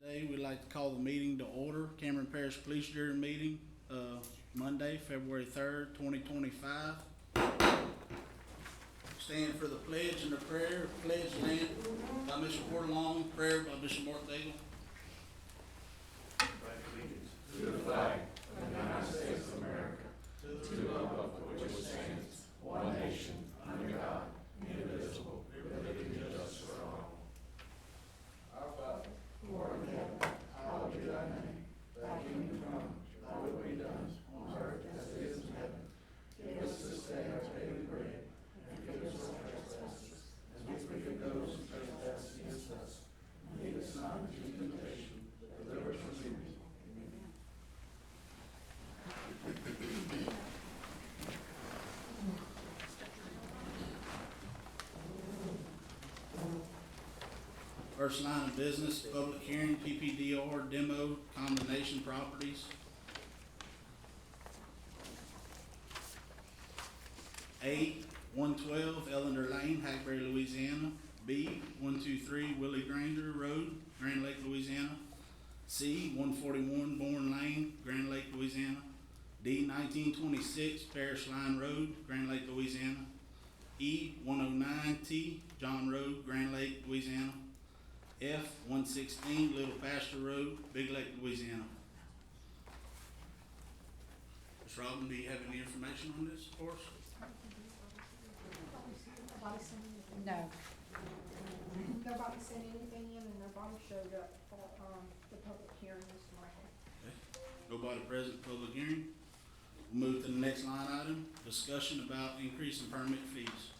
Today, we'd like to call the meeting to order, Cameron Parish Police Jury meeting, Monday, February 3rd, 2025. Stand for the pledge and the prayer. Pledge led by Mr. Portalong, prayer by Bishop Mark Daigle. First line of business, public hearing, PPDR demo, combination properties. A, 112 Ellender Lane, Hackberry, Louisiana. B, 123 Willie Granger Road, Grand Lake, Louisiana. C, 141 Bourne Lane, Grand Lake, Louisiana. D, 1926 Parish Line Road, Grand Lake, Louisiana. E, 109T John Road, Grand Lake, Louisiana. F, 116 Little Pasture Road, Big Lake, Louisiana. Ms. Robin, do you have any information on this for us? No. Nobody sent anything in and nobody showed up for, the public hearing this morning. Okay. Nobody present, public hearing. We'll move to the next line item, discussion about increase in permit fees.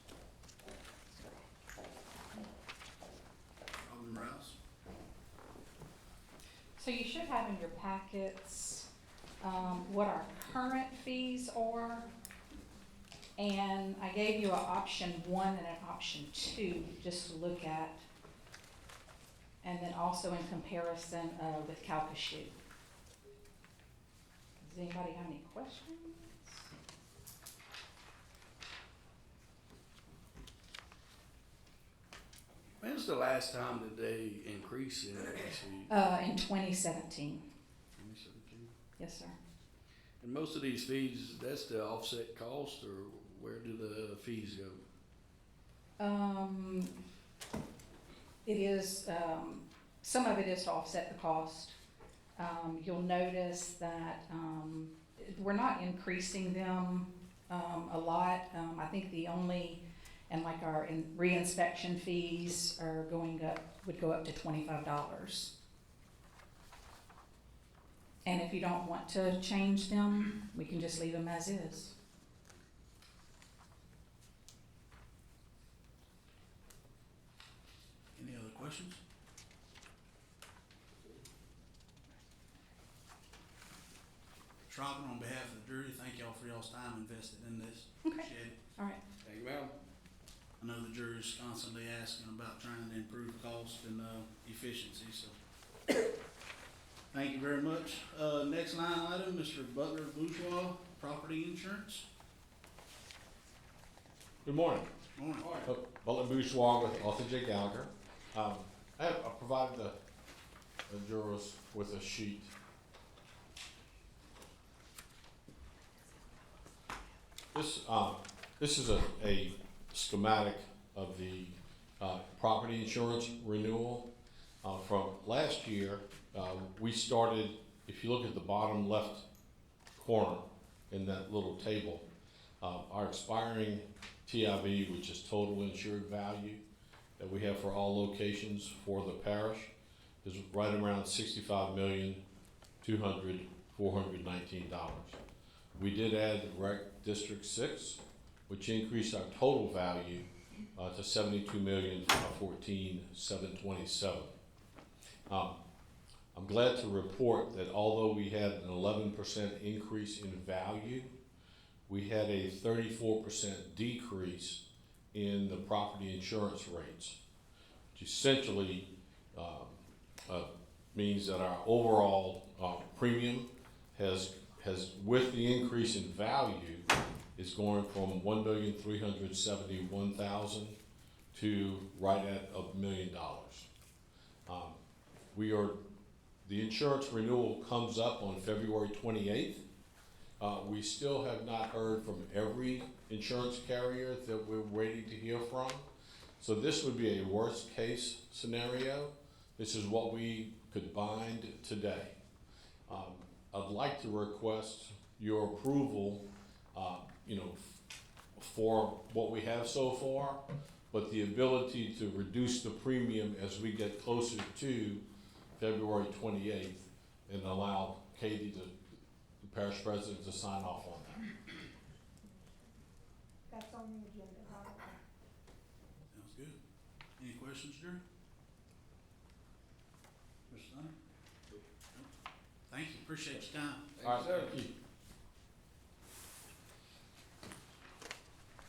Robin Rouse. So you should have in your packets, what our current fees are. And I gave you an option 1 and an option 2 just to look at. And then also in comparison, with Calcasieu. Does anybody have any questions? When's the last time that they increased it, actually? In 2017, 2017? yes, sir. And most of these fees, that's the offset cost, or where do the fees go? It is, some of it is to offset the cost. You'll notice that, we're not increasing them, a lot. I think the only, and like our reinspection fees are going up, would go up to $25. And if you don't want to change them, we can just leave them as is. Any other questions? Ms. Robin, on behalf of the jury, thank y'all for y'all's time invested in this. Okay. Appreciate it. All right. Thank you, ma'am. I know the jury's constantly asking about trying to improve cost and efficiency, so. Thank you very much. Next line item, Mr. Butler Bourgeois, property insurance. Good morning. Morning. Butler Bourgeois with Arthur J. Gallagher. I provided the jurors with a sheet. This is a schematic of the property insurance renewal. From last year, we started, if you look at the bottom left corner in that little table, our expiring TIV, which is total insured value that we have for all locations for the parish, is right around $65,200,419. We did add Rec District 6, which increased our total value to $72,014,727. I'm glad to report that although we had an 11% increase in value, we had a 34% decrease in the property insurance rates, which essentially means that our overall premium has, with the increase in value, is going from $1,371,000 to right at $1 million. We are The insurance renewal comes up on February 28th. We still have not heard from every insurance carrier that we're waiting to hear from. So this would be a worst case scenario. This is what we could bind today. I'd like to request your approval, for what we have so far, but the ability to reduce the premium as we get closer to February 28th and allow Katie, the parish president, to sign off on that. That's on the agenda, not on Sounds good. Any questions, Drew? Mr. Thunder? Nope. Thank you, appreciate your time. All right, sir. thank you.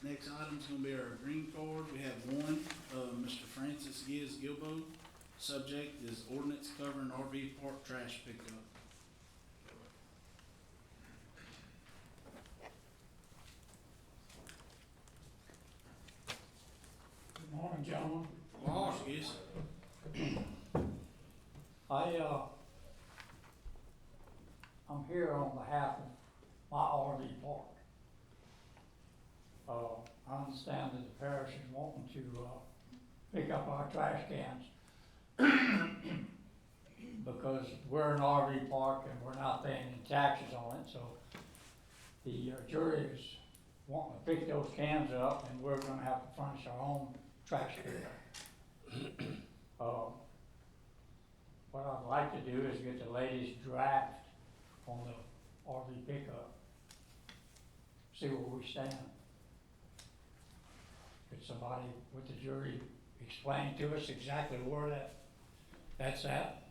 Next item's gonna be our green card. We have one, Mr. Francis Giz Gilbo. Subject is ordinance covering RV park trash pickup. Good morning, gentlemen. Mr. Giz. I'm here on behalf of my RV park. I understand that the parish is wanting to, pick up our trash cans. Because we're an RV park and we're not paying any taxes on it, so the jury is wanting to pick those cans up and we're gonna have to furnish our own trash pickup. What I'd like to do is get the latest draft on the RV pickup. See where we stand. Could somebody with the jury explain to us exactly where that's at?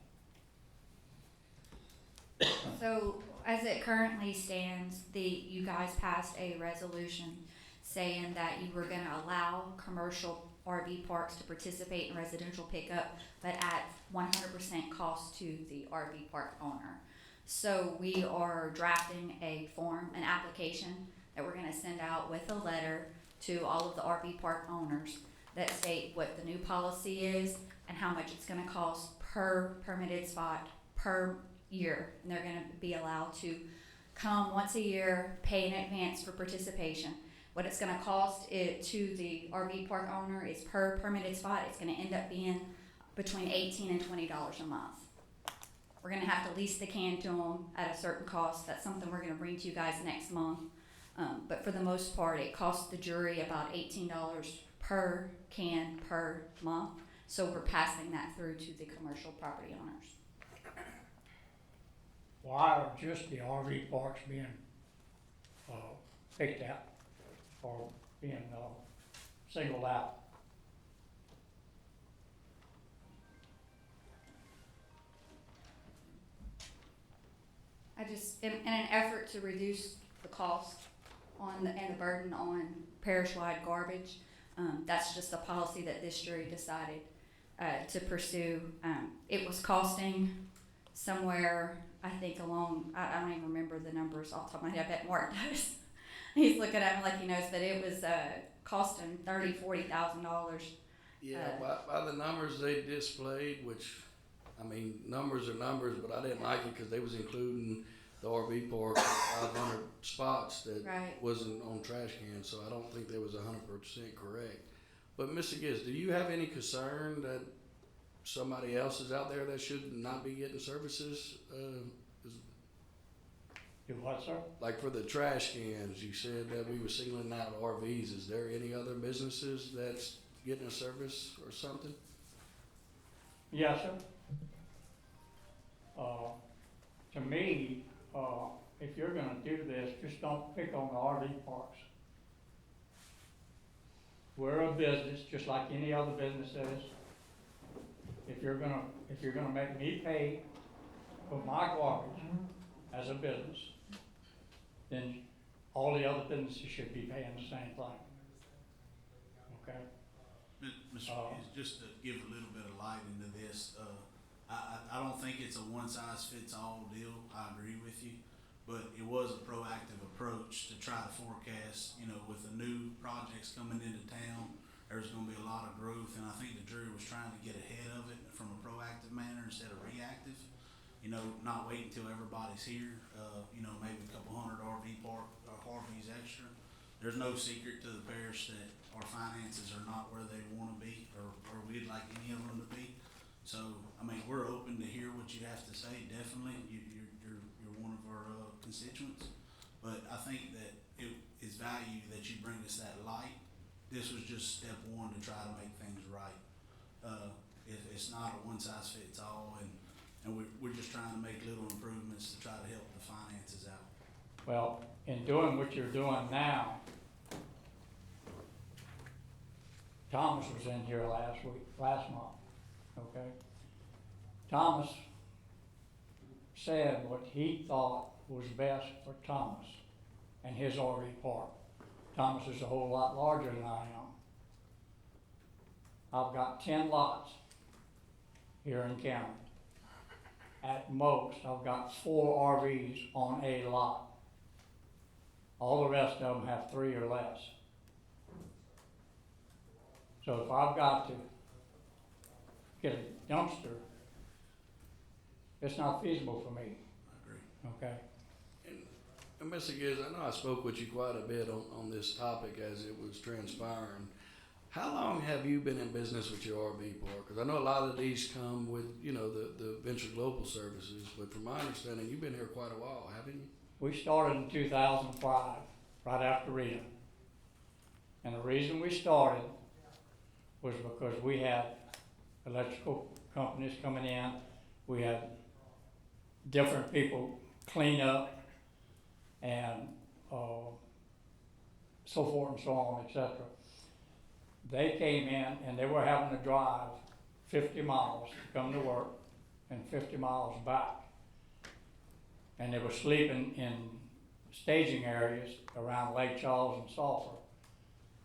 So, as it currently stands, you guys passed a resolution saying that you were gonna allow commercial RV parks to participate in residential pickup, but at 100% cost to the RV park owner. So we are drafting an application that we're gonna send out with a letter to all of the RV park owners that state what the new policy is and how much it's gonna cost per permitted spot per year. And they're gonna be allowed to come once a year, pay in advance for participation. What it's gonna cost it to the RV park owner is per permitted spot, it's gonna end up being between $18 and $20 a month. We're gonna have to lease the can to them at a certain cost. That's something we're gonna bring to you guys next month. But for the most part, it costs the jury about $18 per can per month. So we're passing that through to the commercial property owners. Why are just the RV parks being, picked out or being, singled out? In an effort to reduce the cost and the burden on parish-wide garbage, that's just a policy that this jury decided to pursue. It was costing somewhere, I think I don't even remember the numbers off the top of my head, I bet Mark does. He's looking at me like he knows, but it was costing $30,000-$40,000. Yeah, by the numbers they displayed, which, I mean, numbers are numbers, but I didn't like it because they was including the RV park, 500 spots that Right. wasn't on trash cans, so I don't think that was 100% correct. But Mr. Giz, do you have any concern that somebody else is out there that should not be getting services? Do what, sir? Like for the trash cans, you said that we were singling out RVs. Is there any other businesses that's getting a service or something? Yes, sir. To me, if you're gonna do this, just don't pick on the RV parks. We're a business, just like any other business is. If you're gonna make me pay for my garbage as a business, then all the other businesses should be paying the same thing. Okay? Mr. Giz, just to give a little bit of light into this, I don't think it's a one-size-fits-all deal. I agree with you, but it was a proactive approach to try to forecast, with the new projects coming into town, there's gonna be a lot of growth, and I think the jury was trying to get ahead of it from a proactive manner instead of reactive. you know, not wait until everybody's here, you know, maybe a couple hundred RV park, RVs extra. There's no secret to the parish that our finances are not where they wanna be, or we'd like any of them to be. So, I mean, we're open to hear what you have to say, definitely, you're one of our, constituents. But I think that it is value that you bring us that light. This was just step one to try to make things right. It's not a one size fits all, and we're just trying to make little improvements to try to help the finances out. Well, in doing what you're doing now, Thomas was in here last month, okay? Thomas said what he thought was best for Thomas and his RV park. Thomas is a whole lot larger than I am. I've got 10 lots here in county. At most, I've got 4 RVs on a lot. All the rest of them have 3 or less. So if I've got to get a dumpster, it's not feasible for me, I agree. okay? And Mr. Gibbs, I know I spoke with you quite a bit on this topic as it was transpiring. How long have you been in business with your RV park? Because I know a lot of these come with, you know, the Venture Global Services, but from my understanding, you've been here quite a while, haven't you? We started in 2005, right after Rita. And the reason we started was because we had electrical companies coming in, we had different people clean up, and so forth and so on, etc. They came in and they were having to drive 50 miles to come to work and 50 miles back. And they were sleeping in staging areas around Lake Charles and Sulphur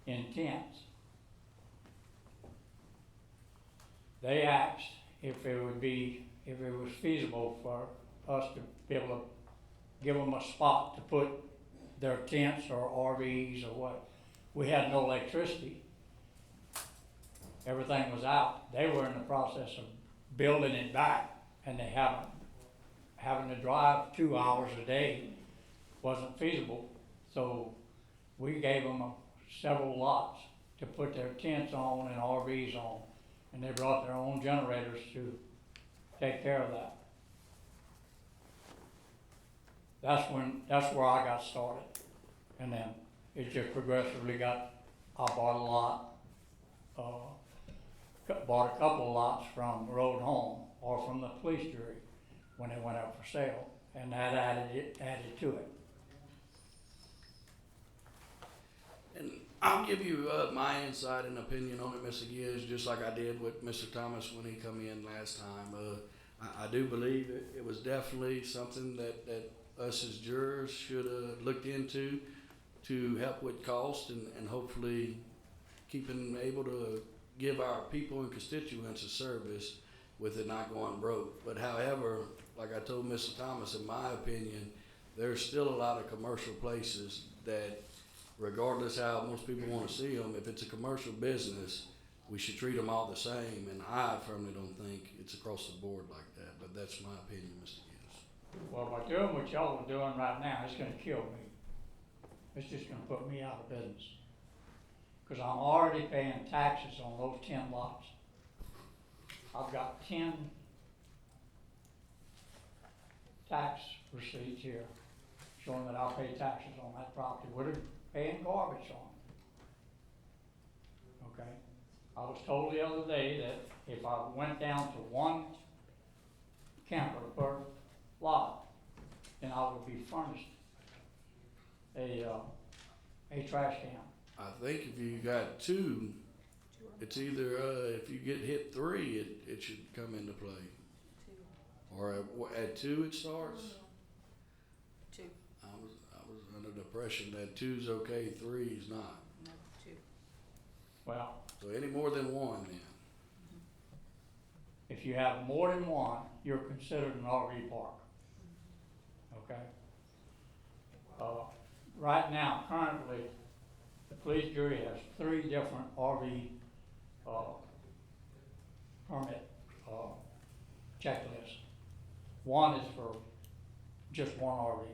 in tents. They asked if it was feasible for us to be able to give them a spot to put their tents or RVs or what. We had no electricity. Everything was out. They were in the process of building it back, and they having to drive 2 hours a day wasn't feasible. So we gave them several lots to put their tents on and RVs on, and they brought their own generators to take care of that. That's where I got started, and then it just progressively I bought a lot, bought a couple of lots from Road Home or from the police jury when they went up for sale, and that added to it. And I'll give you my insight and opinion on it, Mr. Gibbs, just like I did with Mr. Thomas when he come in last time. I do believe it was definitely something that us as jurors should have looked into to help with cost and hopefully keeping able to give our people and constituents a service with it not going broke. But however, like I told Mr. Thomas, in my opinion, there's still a lot of commercial places that, regardless how most people want to see them, if it's a commercial business, we should treat them all the same. And I firmly don't think it's across the board like that. But that's my opinion, Mr. Gibbs. Well, by doing what y'all are doing right now, it's gonna kill me. It's just gonna put me out of business. Cause I'm already paying taxes on those 10 lots. I've got 10 tax receipts here showing that I'll pay taxes on that property. We're paying garbage on it. Okay? I was told the other day that if I went down to 1 camper per lot, then I would be furnished a trash can. I think if you got 2, it's either if you get hit 3, it should come into play. Or at 2 it starts. 2. I was under the impression that 2's okay, 3 is not. No, 2. Well, So any more than 1 then. if you have more than 1, you're considered an RV park. Okay? Right now, currently, the police jury has 3 different RV permit checklists. One is for just one RV.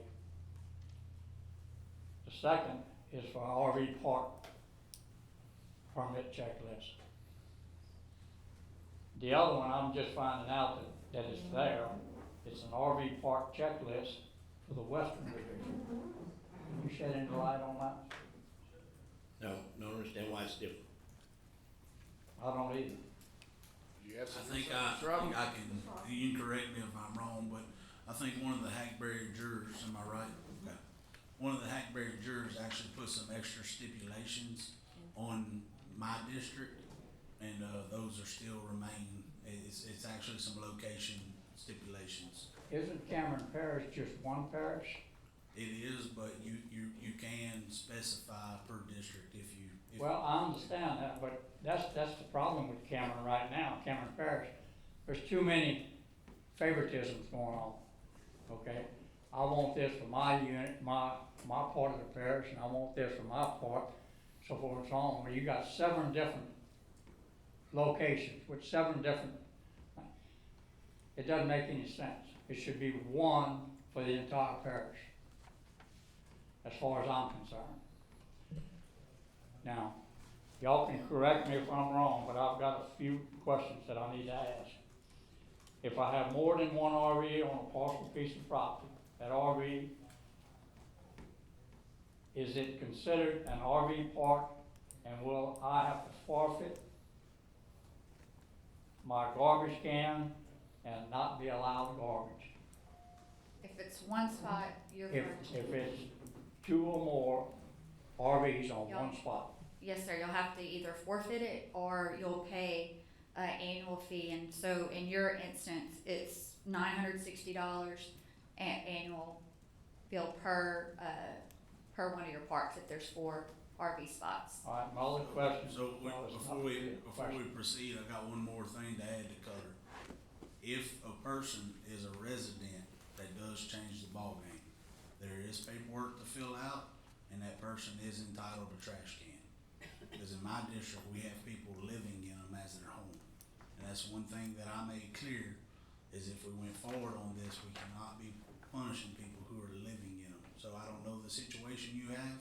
The second is for an RV park permit checklist. The other one, I'm just finding out that it's there. It's an RV park checklist for the Western Division. Can you shed any light on that? No, don't understand why it's different. I don't either. I think I can, you can correct me if I'm wrong, but I think one of the Hackberry jurors, am I right? Okay. One of the Hackberry jurors actually put some extra stipulations on my district, and, those are still remain. It's actually some location stipulations. Isn't Cameron Parish just one parish? It is, but you can specify per district if you. Well, I understand that, but that's the problem with Cameron right now, Cameron Parish. There's too many favoritisms going on, okay? I want this for my unit, my part of the parish, and I want this for my part, so forth and so on. Well, you got 7 different locations with 7 different, it doesn't make any sense. It should be one for the entire parish, as far as I'm concerned. Now, y'all can correct me if I'm wrong, but I've got a few questions that I need to ask. If I have more than one RV on a parcel piece of property, that RV, is it considered an RV park, and will I have to forfeit my garbage can and not be allowed garbage? If it's one spot, you're If going to. it's 2 or more RVs on Yeah. one spot. Yes, sir, you'll have to either forfeit it or you'll pay an annual fee. And so in your instance, it's $960 annual bill per one of your parks if there's 4 RV spots. All right, my other question. So well, it's before not we, really a before we question. proceed, I got one more thing to add to Cutter. If a person is a resident, that does change the ballgame. There is paperwork to fill out, and that person is entitled to trash can. Because in my district, we have people living in them as their home. And that's one thing that I made clear, is if we went forward on this, we cannot be punishing people who are living in them. So I don't know the situation you have,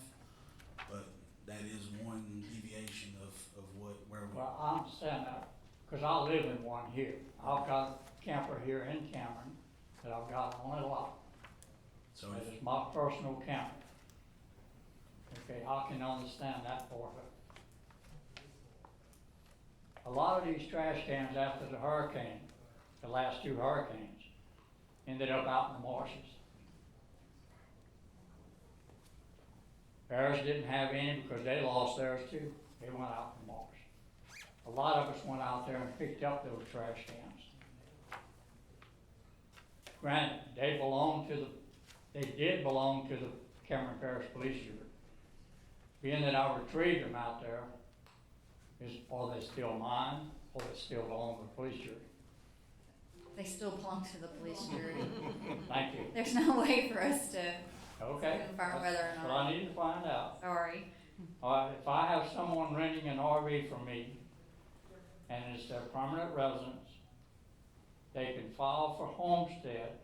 but that is one deviation of where we. Well, I understand that, because I live in one here. I've got a camper here in Cameron that I've got on a lot. So That if, is my personal camper. Okay, I can understand that part of it. A lot of these trash cans after the hurricane, the last 2 hurricanes, ended up out in the marshes. Paris didn't have any because they lost theirs too. They went out in the marsh. A lot of us went out there and picked up those trash cans. Granted, they did belong to the Cameron Parish Police Unit. Being that I retrieved them out there, are they still mine, or they still belong to the police jury? They still belong to the police jury. Thank you. There's no way for us to Okay. confirm whether or That's what I not. need to find out. Sorry. All right, if I have someone renting an RV from me, and it's their permanent residence, they can file for homestead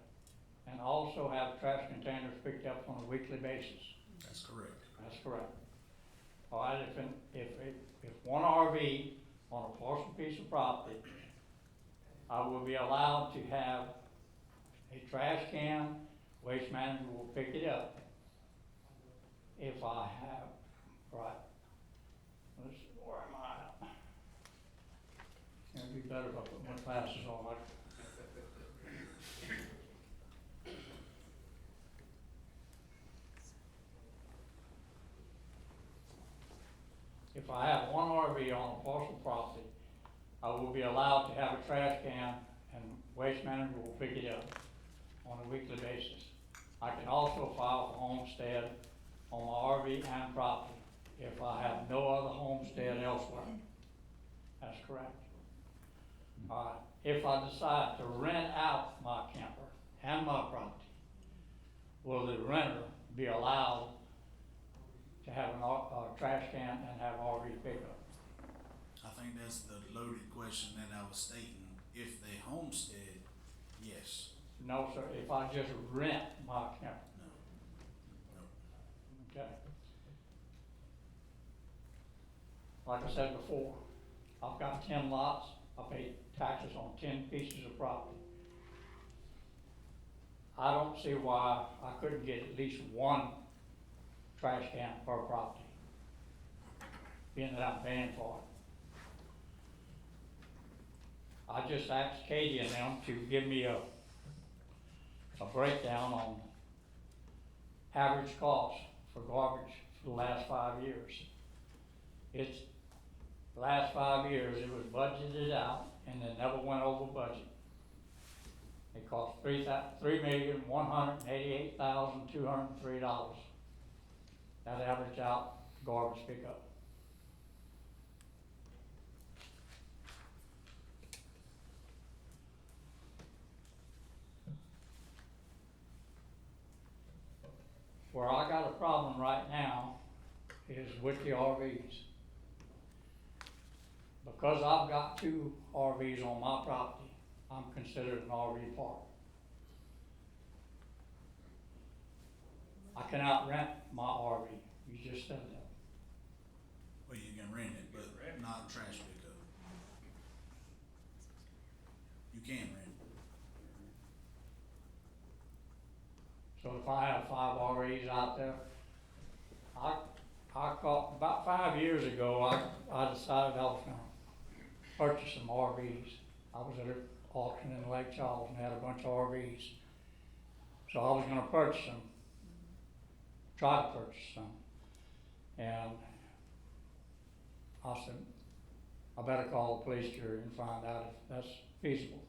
and also have trash containers picked up on a weekly basis. that's correct. That's correct. All right, if one RV on a parcel piece of property, I will be allowed to have a trash can, waste management will pick it up. If I have, right, let's see, where am I at? It'd be better if I put my glasses on, like. If I have one RV on a parcel property, I will be allowed to have a trash can and waste management will pick it up on a weekly basis. I can also file for homestead on my RV and property if I have no other homestead elsewhere. That's correct. All right, if I decide to rent out my camper and my property, will the renter be allowed to have a trash can and have RV pickup? I think that's the loaded question that I was stating. If they homestead, yes. No, sir, if I just rent my camper, No. No. okay? Like I said before, I've got 10 lots, I pay taxes on 10 pieces of property. I don't see why I couldn't get at least one trash can per property, being that I'm paying for it. I just asked Katie and them to give me a breakdown on average cost for garbage for the last 5 years. It's, the last 5 years, it was budgeted out and it never went over budget. It cost $3,188,203. That averaged out garbage pickup. Where I got a problem right now is with the RVs. Because I've got 2 RVs on my property, I'm considered an RV park. I cannot rent my RV, you just said that. Well, you can rent it, but not trash pickup. You can rent it. So if I have 5 RVs out there, I caught, about 5 years ago, I decided I was gonna purchase some RVs. I was at an auction in Lake Charles and had a bunch of RVs. So I was gonna purchase them, try to purchase them. And I said, I better call the police jury and find out if that's feasible.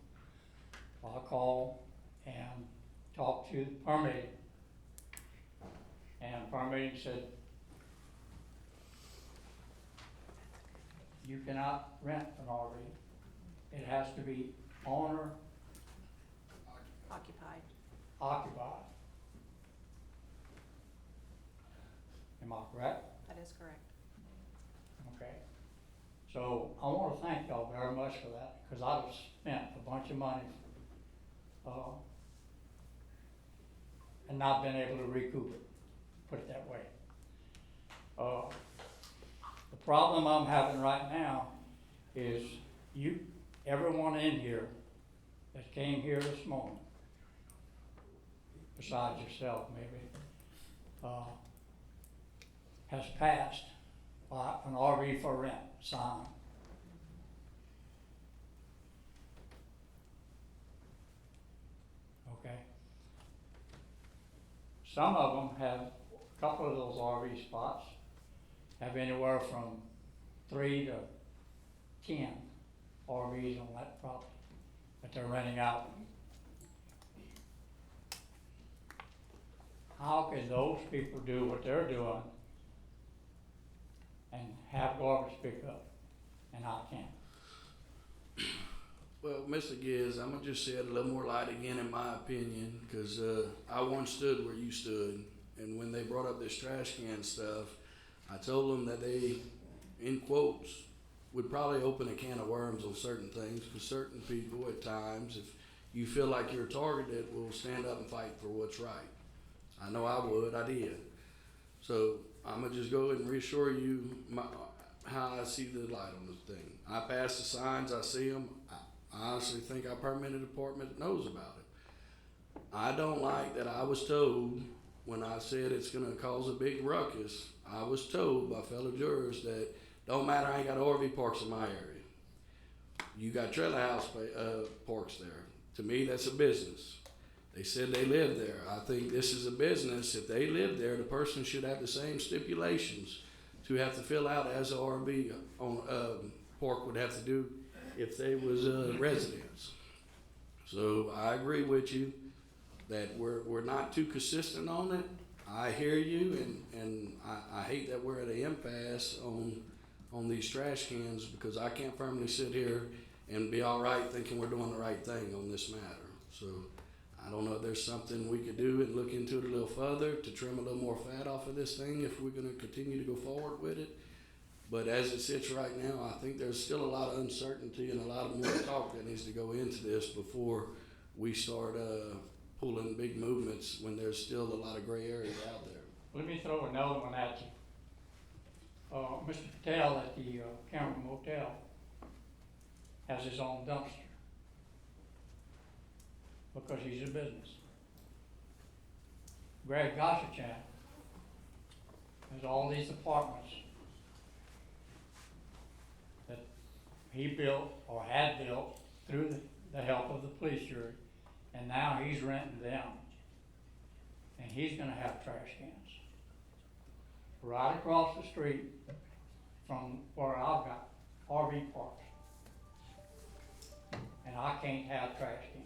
So I called and talked to the permitting. And permitting said, you cannot rent an RV. It has to be owner Occupied. occupied. Am I correct? That is correct. Okay. So I want to thank y'all very much for that, because I've spent a bunch of money, and not been able to recoup it, put it that way. The problem I'm having right now is everyone in here that came here this morning, besides yourself maybe, has passed by an RV for rent sign. Okay. Some of them have, a couple of those RV spots have anywhere from 3 to 10 RVs on that property that they're renting out. How can those people do what they're doing and have garbage picked up, and I can't? Well, Mr. Giz, I'm gonna just shed a little more light again, in my opinion, because I once stood where you stood, and when they brought up this trash can stuff, I told them that they, in quotes, would probably open a can of worms on certain things, because certain people at times, if you feel like you're targeted, will stand up and fight for what's right. I know I would, I did. So I'm gonna just go ahead and reassure you how I see the light on this thing. I pass the signs, I see them. I honestly think our permitting department knows about it. I don't like that I was told, when I said it's gonna cause a big ruckus, I was told by fellow jurors that don't matter, I ain't got RV parks in my area. You got trailer house parks there. To me, that's a business. They said they live there. I think this is a business. If they live there, the person should have the same stipulations to have to fill out as an RV on park would have to do if they was residents. So I agree with you that we're not too consistent on it. I hear you, and I hate that we're at an impasse on these trash cans, because I can't firmly sit here and be all right thinking we're doing the right thing on this matter. So I don't know if there's something we could do and look into it a little further to trim a little more fat off of this thing if we're gonna continue to go forward with it. But as it sits right now, I think there's still a lot of uncertainty and a lot of more talk that needs to go into this before we start, pulling big movements when there's still a lot of gray areas out there. Let me throw another one at you. Mr. Patel at the Cameron Motel has his own dumpster because he's a business. Greg Gossichan has all these apartments that he built or had built through the help of the police jury, and now he's renting them. And he's gonna have trash cans right across the street from where I've got RV parks. And I can't have trash cans.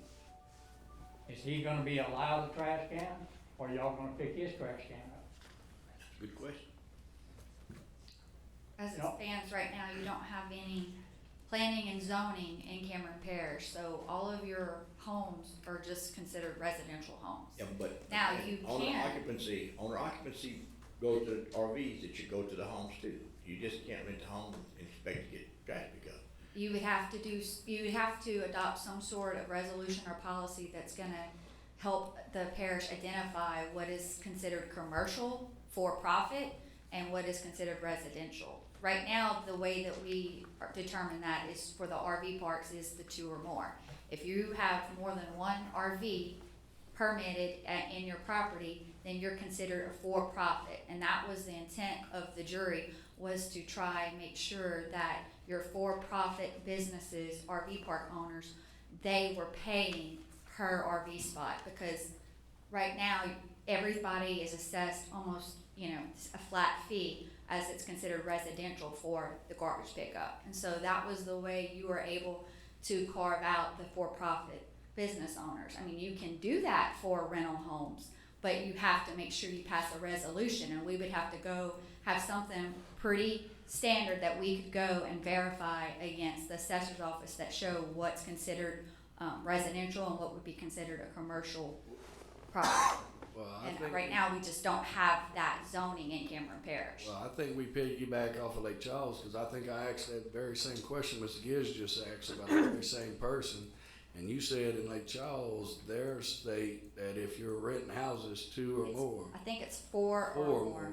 Is he gonna be allowed a trash can, or y'all gonna pick his trash can up? Good question. As it Yep. stands right now, you don't have any planning and zoning in Cameron Parish, so all of your homes are just considered residential homes. Yeah, but. Now, you Owner can- occupancy goes to RVs, it should go to the homes too. You just can't rent a home and expect to get trash pickup. You would have to adopt some sort of resolution or policy that's gonna help the parish identify what is considered commercial for profit and what is considered residential. Right now, the way that we determine that is for the RV parks is the 2 or more. If you have more than one RV permitted in your property, then you're considered a for-profit. And that was the intent of the jury, was to try and make sure that your for-profit businesses, RV park owners, they were paying per RV spot, because right now, everybody is assessed almost, a flat fee as it's considered residential for the garbage pickup. And so that was the way you were able to carve out the for-profit business owners. I mean, you can do that for rental homes, but you have to make sure you pass a resolution, and we would have to go have something pretty standard that we could go and verify against the assessor's office that show what's considered residential and what would be considered a commercial property. Well, And right now, we just don't have that zoning in Cameron Parish. Well, I think we piggyback off of Lake Charles, because I think I asked that very same question Mr. Gibbs just asked about the very same person. And you said in Lake Charles, their state, that if you're renting houses 2 or more. I think it's 4 or more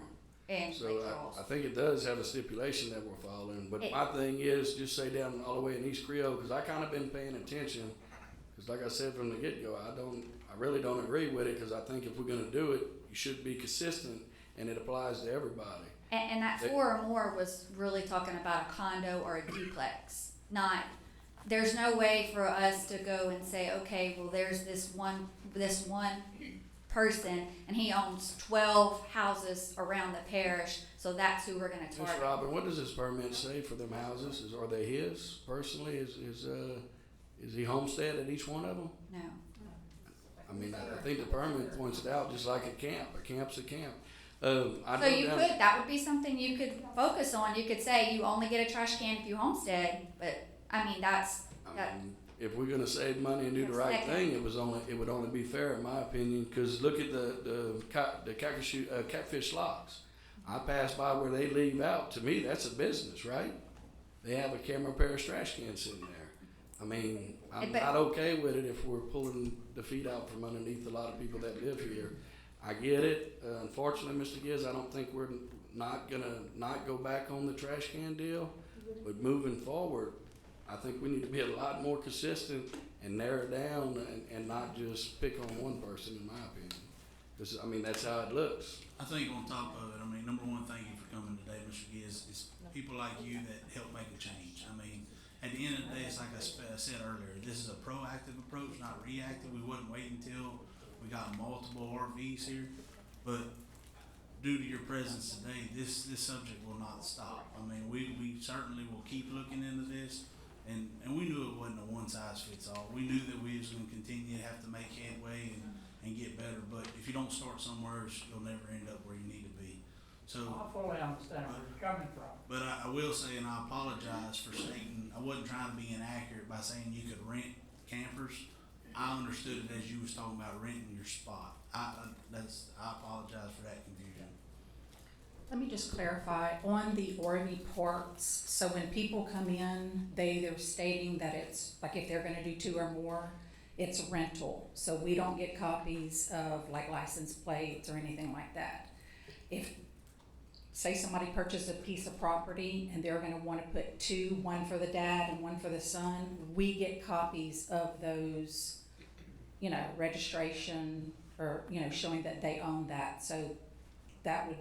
in Lake So Charles. I think it does have a stipulation that we're following, but It- my thing is, just say down all the way in East Creole, because I kind of been paying attention, because like I said from the get-go, I really don't agree with it, because I think if we're gonna do it, you should be consistent, and it applies to everybody. And that They- 4 or more was really talking about a condo or a duplex, not, there's no way for us to go and say, okay, well, there's this one person, and he owns 12 houses around the parish, so that's who we're gonna Ms. target. Robin, what does this permit say for them houses? Are they his personally? Is he homestead at each one of them? No. I mean, I think the permit points it out, just like a camp's a camp. I So know you down- could, that would be something you could focus on. You could say you only get a trash can if you homestead, but, I mean, that, If we're gonna save money and do the right Second. thing, it would only be fair, in my opinion, cause look at the catfish locks. I pass by where they leave out, to me, that's a business, right? They have a Cameron Parish trash can sitting there. I mean, I'm But- not okay with it if we're pulling the feet out from underneath a lot of people that live here. I get it, unfortunately, Mr. Gibbs, I don't think we're not gonna not go back on the trash can deal, but moving forward, I think we need to be a lot more consistent and narrow it down and not just pick on one person, in my opinion. Because, I mean, that's how it looks. I think on top of it, number one, thank you for coming today, Mr. Giz. It's people like you that help make a change. At the end of the day, it's like I said earlier, this is a proactive approach, not reactive. We wouldn't wait until we got multiple RVs here. But due to your presence today, this subject will not stop. We certainly will keep looking into this. And we knew it wasn't a one-size-fits-all. We knew that we was gonna continue to have to make headway and get better, but if you don't start somewhere, you'll never end up where you need to be. So, I fully understand where you're coming from. but I will say, and I apologize for stating, I wasn't trying to be inaccurate by saying you could rent campers. I understood it as you was talking about renting your spot. I apologize for that confusion. Let me just clarify, on the RV parks, so when people come in, they're stating that it's, like if they're gonna do 2 or more, It's rental, so we don't get copies of like license plates or anything like that. If, say somebody purchased a piece of property and they're gonna wanna put two, one for the dad and one for the son, we get copies of those, you know, registration or, you know, showing that they own that, so that would,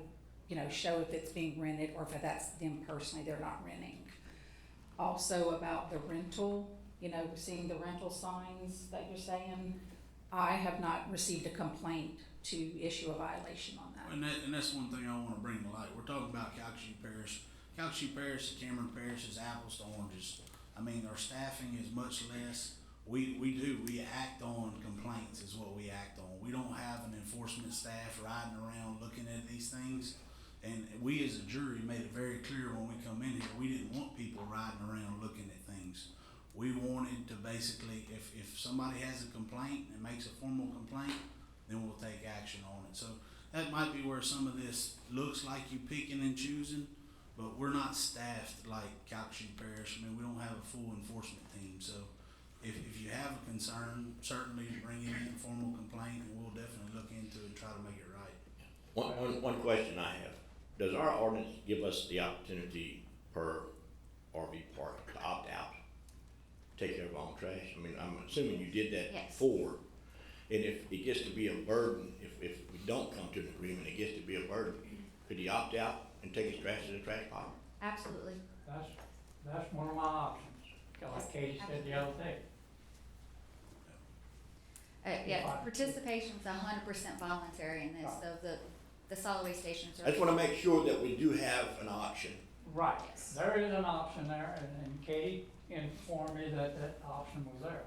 you know, show if it's being rented or if that's them personally, they're not renting. Also about the rental, you know, seeing the rental signs that you're saying, I have not received a complaint to issue a violation on that. And that's one thing I wanna bring to light. We're talking about Calcasieu Parish. Calcasieu Parish and Cameron Parish is apples to oranges. I mean, our staffing is much less. We act on complaints is what we act on. We don't have an enforcement staff riding around looking at these things. And we as a jury made it very clear when we come in here, we didn't want people riding around looking at things. We wanted to basically, if somebody has a complaint and makes a formal complaint, then we'll take action on it. So that might be where some of this looks like you picking and choosing, but we're not staffed like Calcasieu Parish. I mean, we don't have a full enforcement team. So if you have a concern, certainly bring in a formal complaint and we'll definitely look into it and try to make it right. One question I have, does our ordinance give us the opportunity per RV park to opt out? Take care of our own trash? I mean, I'm assuming you did that Yes. before. And if it gets to be a burden, if we don't come to an agreement, it gets to be a burden, could he opt out and take his trash to the trash pile? Absolutely. That's one of my options, like Katie said the other day. Yeah, participation's 100% voluntary in this, so the solid waste stations I just are, wanna make sure that we do have an option. Right, Yes. there is an option there, and Katie informed me that that option was there.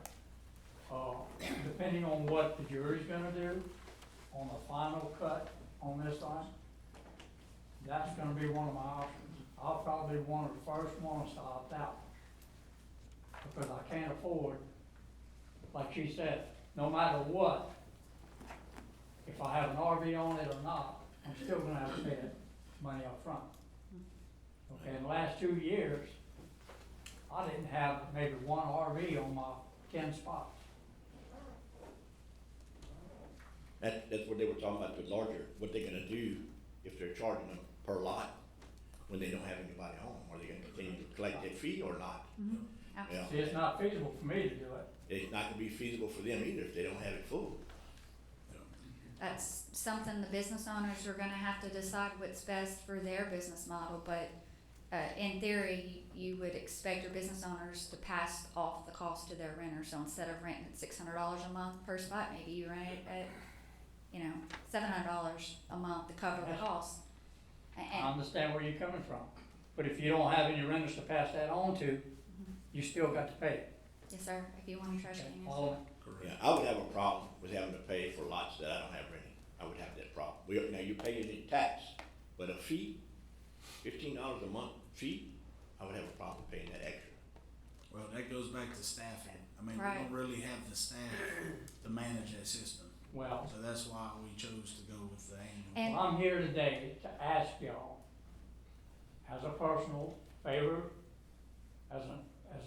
Depending on what the jury's gonna do on the final cut on this line, that's gonna be one of my options. I'll probably be one of the first ones to opt out. Because I can't afford, like she said, no matter what, if I have an RV on it or not, I'm still gonna have to pay that money up front. Okay, in the last 2 years, I didn't have maybe one RV on my 10 spots. That's what they were talking about, the larger, what they're gonna do if they're charging them per lot when they don't have anybody home. Are they gonna continue to collect that fee or not? absolutely. Yeah, See, it's not feasible for me to do it. it's not gonna be feasible for them either if they don't have it full. That's something the business owners are gonna have to decide what's best for their business model, but in theory, you would expect your business owners to pass off the cost to their renters. So instead of renting at $600 a month per spot, maybe you rent it at, you know, $700 a month to cover the cost. I And understand where you're coming from. But if you don't have any renters to pass that on to, you still got to pay it. yes, sir, if you want a trash can, yes, sir. Follow me? Correct. Yeah, I would have a problem with having to pay for lots that I don't have rented. I would have that problem. Now you pay it in tax, but a fee, $15 a month fee, I would have a problem paying that extra. Well, that goes back to staffing. I mean, we Right. don't really have the staff to manage that system. Well, So that's why we chose to go with the annual. And I'm here today to ask y'all, as a personal favor, as an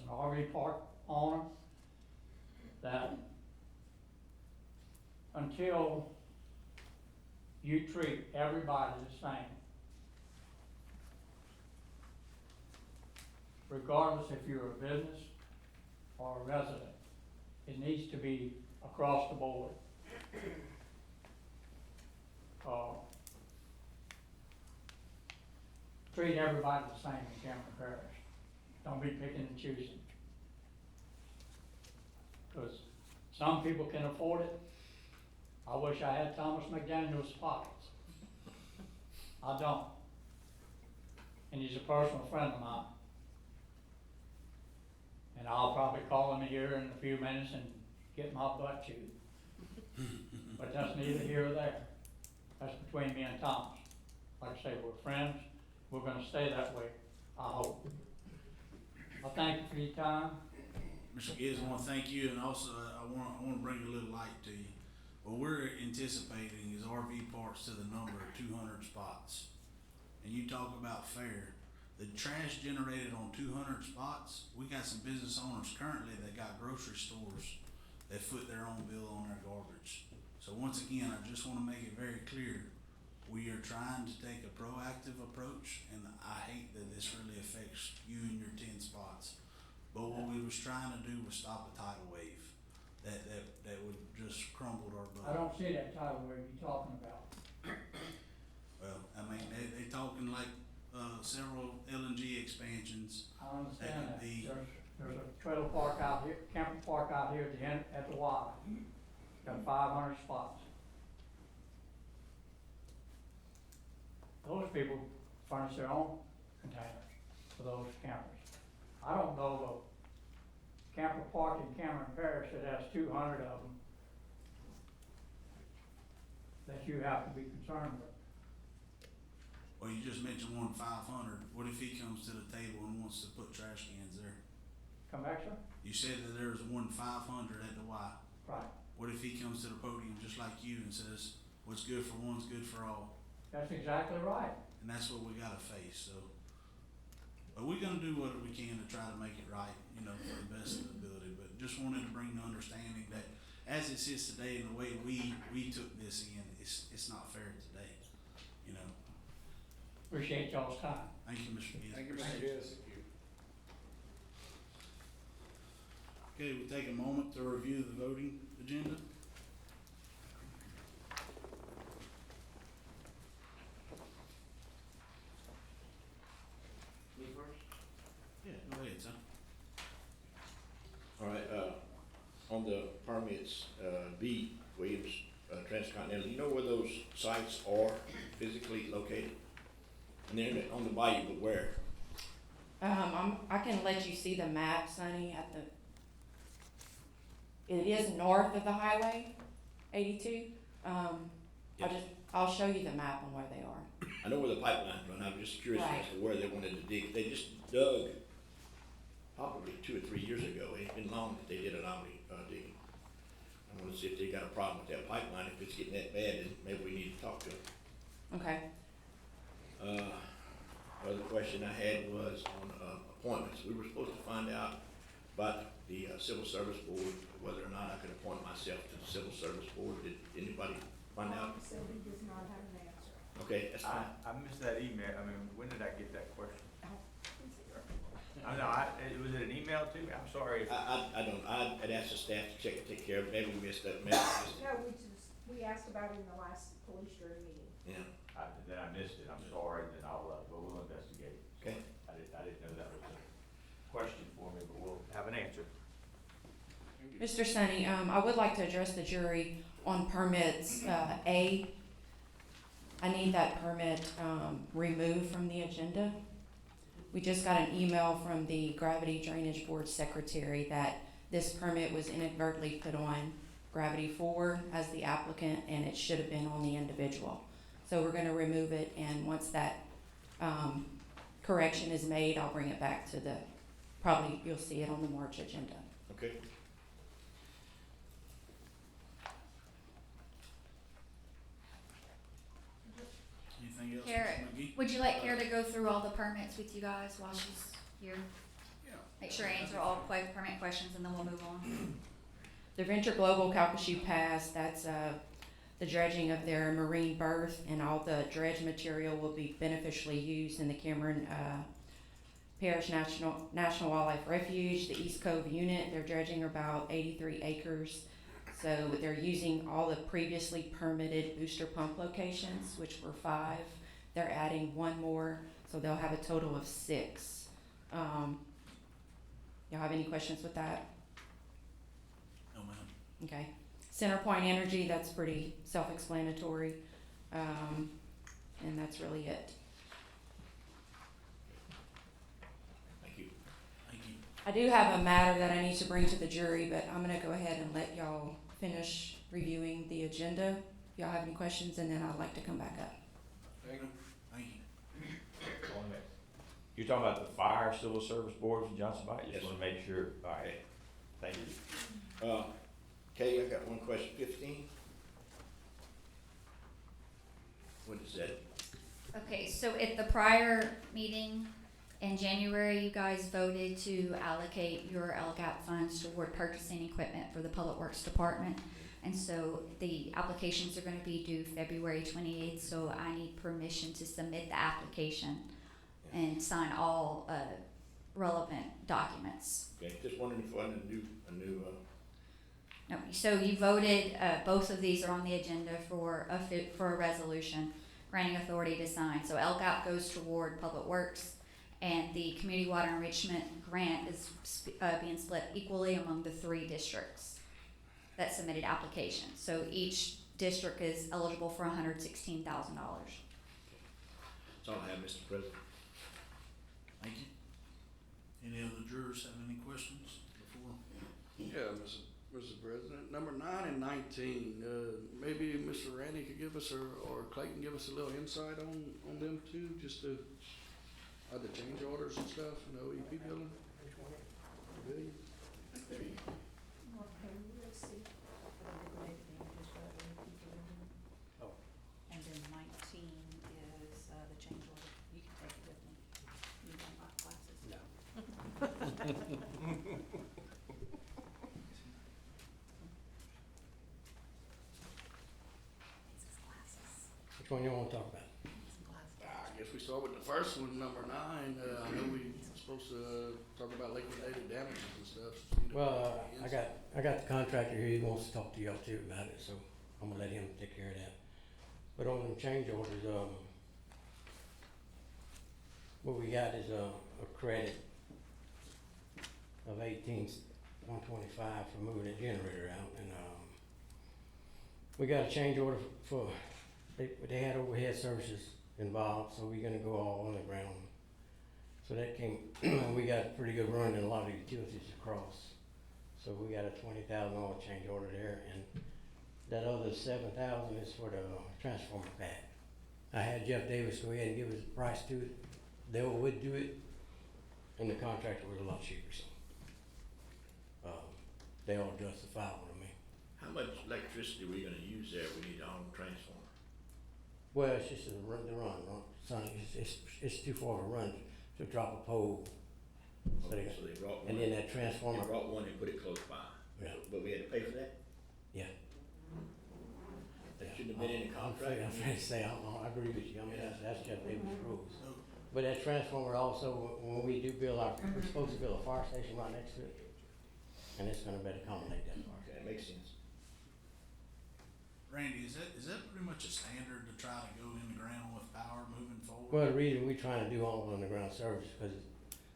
RV park owner, that until you treat everybody the same, regardless if you're a business or a resident, it needs to be across the board. Treat everybody the same in Cameron Parish. Don't be picking and choosing. Cause some people can afford it. I wish I had Thomas McDaniel's pockets. I don't. And he's a personal friend of mine. And I'll probably call him here in a few minutes and get my butt chewed. But that's neither here or there. That's between me and Thomas. Like I say, we're friends. We're gonna stay that way, I hope. I thank you for your time. Mr. Gibbs, I wanna thank you, and also I wanna bring a little light to you. What we're anticipating is RV parks to the number of 200 spots. And you talk about fair, the trash generated on 200 spots, we got some business owners currently that got grocery stores that foot their own bill on their garbage. So once again, I just wanna make it very clear, we are trying to take a proactive approach, and I hate that this really affects you and your 10 spots. But what we was trying to do was stop a tidal wave that would just crumble our boat. I don't see that tidal wave you're talking about. Well, I mean, they talking like, several LNG expansions. I understand That that. could be- There's a trailer park out here, camper park out here at the end, at the Y. Got 500 spots. Those people furnish their own containers for those campers. I don't know of a camper park in Cameron Parish that has 200 of them that you have to be concerned with. Well, you just mentioned 500. What if he comes to the table and wants to put trash cans there? Come back, sir? You said that there was 500 at the Y. Right. What if he comes to the podium just like you and says, what's good for one's good for all? That's exactly right. And that's what we gotta face, so. But we're gonna do what we can to try to make it right, you know, for the best of the ability, but just wanted to bring the understanding that as it sits today and the way we took this in, it's not fair today, you know. Appreciate y'all's time. Thank you, Mr. Gill. Thank you, Mr. Giz. Okay, we take a moment to review the voting agenda. Me first? Yeah, go ahead, son. All right, on the permits, B, Williams, Transcontinental, you know where those sites are physically located? And they're on the bayou, but where? I can let you see the map, Sonny, it is north of the highway, 82. I'll show you the map on where they are. I know where the pipeline run, I'm just curious Right. as to where they wanted to dig. They just dug probably 2 or 3 years ago, it's been long that they did an omni, digging. I wanna see if they got a problem with that pipeline, if it's getting that bad, then maybe we need to talk to them. Okay. Other question I had was on, appointments. We were supposed to find out about the, Civil Service Board, whether or not I could appoint myself to the Civil Service Board. Did anybody find out? Bob said he does not have an answer. Okay, that's fine. I missed that email, I mean, when did I get that question? I know, was it an email to me? I'm sorry. I don't, I'd asked the staff to check and take care of it. Maybe we missed that message. No, we asked about it in the last police jury meeting. Yeah, Then I missed it, I'm sorry, then we'll investigate. okay. I didn't know that was a question for me, but we'll have an answer. Mr. Sonny, I would like to address the jury on permits, A. I need that permit, removed from the agenda. We just got an email from the Gravity Drainage Board Secretary that this permit was inadvertently put on Gravity 4 as the applicant, and it should have been on the individual. So we're gonna remove it, and once that, correction is made, I'll bring it back to probably you'll see it on the March agenda. Okay. Anything else, Kara, Mr. McGee? Would you like Kara to go through all the permits with you guys while she's here? Yeah. Make sure I answer all permit questions and then we'll move on. The Venture Global Calcasieu Pass, that's the dredging of their marine berth, and all the dredge material will be beneficially used in the Cameron Parish National Wildlife Refuge, the East Cove unit. They're dredging about 83 acres. So they're using all the previously permitted booster pump locations, which were 5. They're adding 1 more, so they'll have a total of 6. Y'all have any questions with that? No, ma'am. Okay. CenterPoint Energy, that's pretty self-explanatory, and that's really it. Thank you. Thank you. I do have a matter that I need to bring to the jury, but I'm gonna go ahead and let y'all finish reviewing the agenda. If y'all have any questions, and then I'd like to come back up. Thank you. You're talking about the fire civil service boards in Johnson Bite? Yes, Just wanna sir. make sure, all right, thank you. Kay, I got one question, 15? What is that? Okay, so at the prior meeting, In January, you guys voted to allocate your LGAP funds toward purchasing equipment for the Public Works Department. And so the applications are gonna be due February 28th, so I need permission to submit the application and sign all, relevant documents. Okay, just wondering if I need a new, No, so you voted, both of these are on the agenda for a resolution granting authority to sign. So LGAP goes toward Public Works, and the Community Water Enrichment Grant is being split equally among the 3 districts that submitted applications. So each district is eligible for $116,000. that's all I have, Mr. President. Thank you. Any other jurors have any questions before? Yeah, Mr. President, number 9 and 19, maybe Mr. Randy could give us, or Clayton give us a little insight on them too, just to, the change orders and stuff, and the OEP building? Pavilion? Okay, let's see. And then 19 is, the change order. You can take it with me. You don't like glasses? No. Which one you wanna talk about? I guess we start with the first one, number 9. I know we supposed to talk about liquidated damages and stuff. Well, I got the contractor here, he wants to talk to y'all too about it, so I'm gonna let him take care of that. But on them change orders, what we got is a credit of 125 for moving the generator out, and, we got a change order for, they had overhead services involved, so we're gonna go all underground. So that came, we got a pretty good run in a lot of utilities across. So we got a $20,000 change order there, and that other $7,000 is for the transformer pad. I had Jeff Davis go ahead and give us a price to it. They would do it, and the contractor was a lot cheaper, so. They all justifiable to me. How much electricity we gonna use there? We need our own transformer. Well, it's just the run, son, it's too far to run to drop a pole. So Okay, they- so they brought one. And then that They transformer, brought one and put it close by. Yeah. But we had to pay for that? yeah. That shouldn't have been in the contract. I'm afraid to say, I agree with you, I mean, that's Jeff Davis rules. But that transformer also, when we do build we're supposed to build a fire station right next to it, and it's gonna better accommodate that fire. Okay, that makes sense. Randy, is that pretty much a standard to try to go in the ground with power moving forward? Well, the reason we trying to do all underground service, because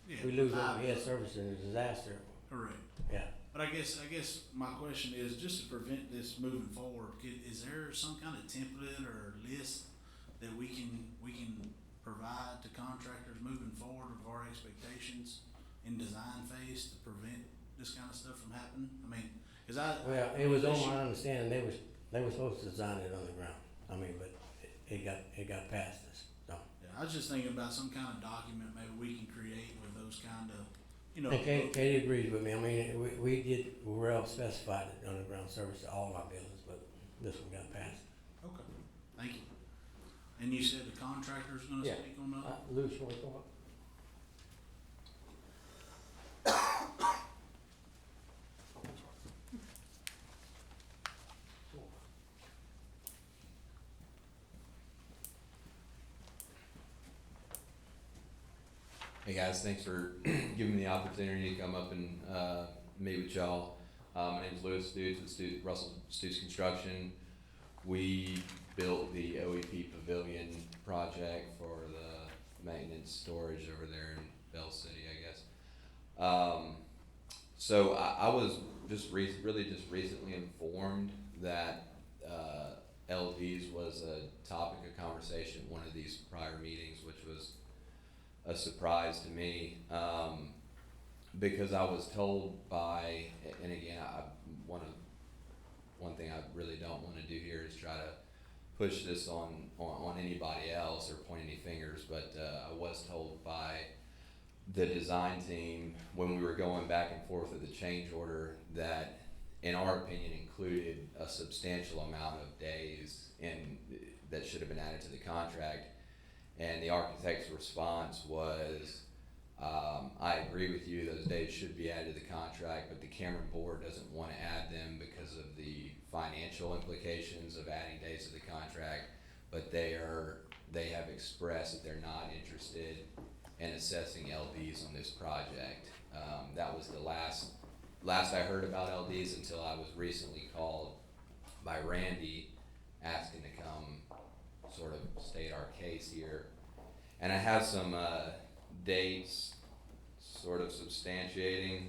Yeah, if we lose I- overhead service in a disaster, Correct. yeah. But I guess my question is, just to prevent this moving forward, is there some kind of template or list that we can provide to contractors moving forward of our expectations in design phase to prevent this kind of stuff from happening? I mean, cause Well, it was on my understanding, they were supposed to design it underground, I mean, but it got past us, so. Yeah, I was just thinking about some kind of document maybe we can create with those kind of, And Katie agrees with me, I mean, we well specified it underground service to all our buildings, but this one got passed. Okay, thank you. And you said the contractor's gonna Yeah. speak on that? Lou, you wanna go up? Hey guys, thanks for giving me the opportunity to come up and meet with y'all. My name is Louis Stutes with Russell Stutes Construction. We built the OEP Pavilion project for the maintenance storage over there in Bell City, I guess. So I was just really recently informed that LEDs was a topic of conversation at one of these prior meetings, which was a surprise to me, because I was told by, and again, one thing I really don't want to do here is try to push this on anybody else or point any fingers, but I was told by the design team when we were going back and forth with the change order that, in our opinion, included a substantial amount of days that should have been added to the contract. And the architect's response was I agree with you, those days should be added to the contract, but the Cameron Board doesn't want to add them because of the financial implications of adding days to the contract, but they have expressed that they're not interested in assessing LDs on this project. That was the last I heard about LDs until I was recently called by Randy asking to come sort of state our case here. And I have some dates sort of substantiating,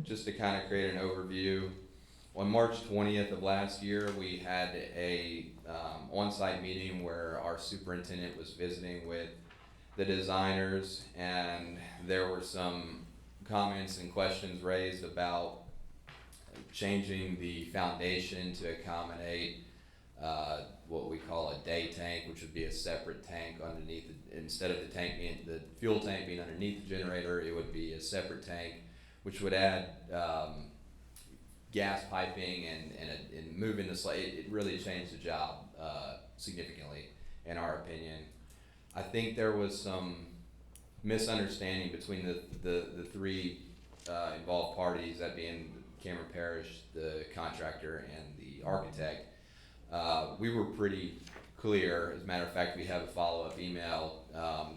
just to kind of create an overview. On March 20th of last year, we had a on-site meeting where our superintendent was visiting with the designers, and there were some comments and questions raised about changing the foundation to accommodate what we call a day tank, which would be a separate tank underneath instead of the fuel tank being underneath the generator, it would be a separate tank, which would add gas piping and moving the slate. It really changed the job significantly, in our opinion. I think there was some misunderstanding between the three involved parties, that being Cameron Parish, the contractor, and the architect. We were pretty clear. As a matter of fact, we have a follow-up email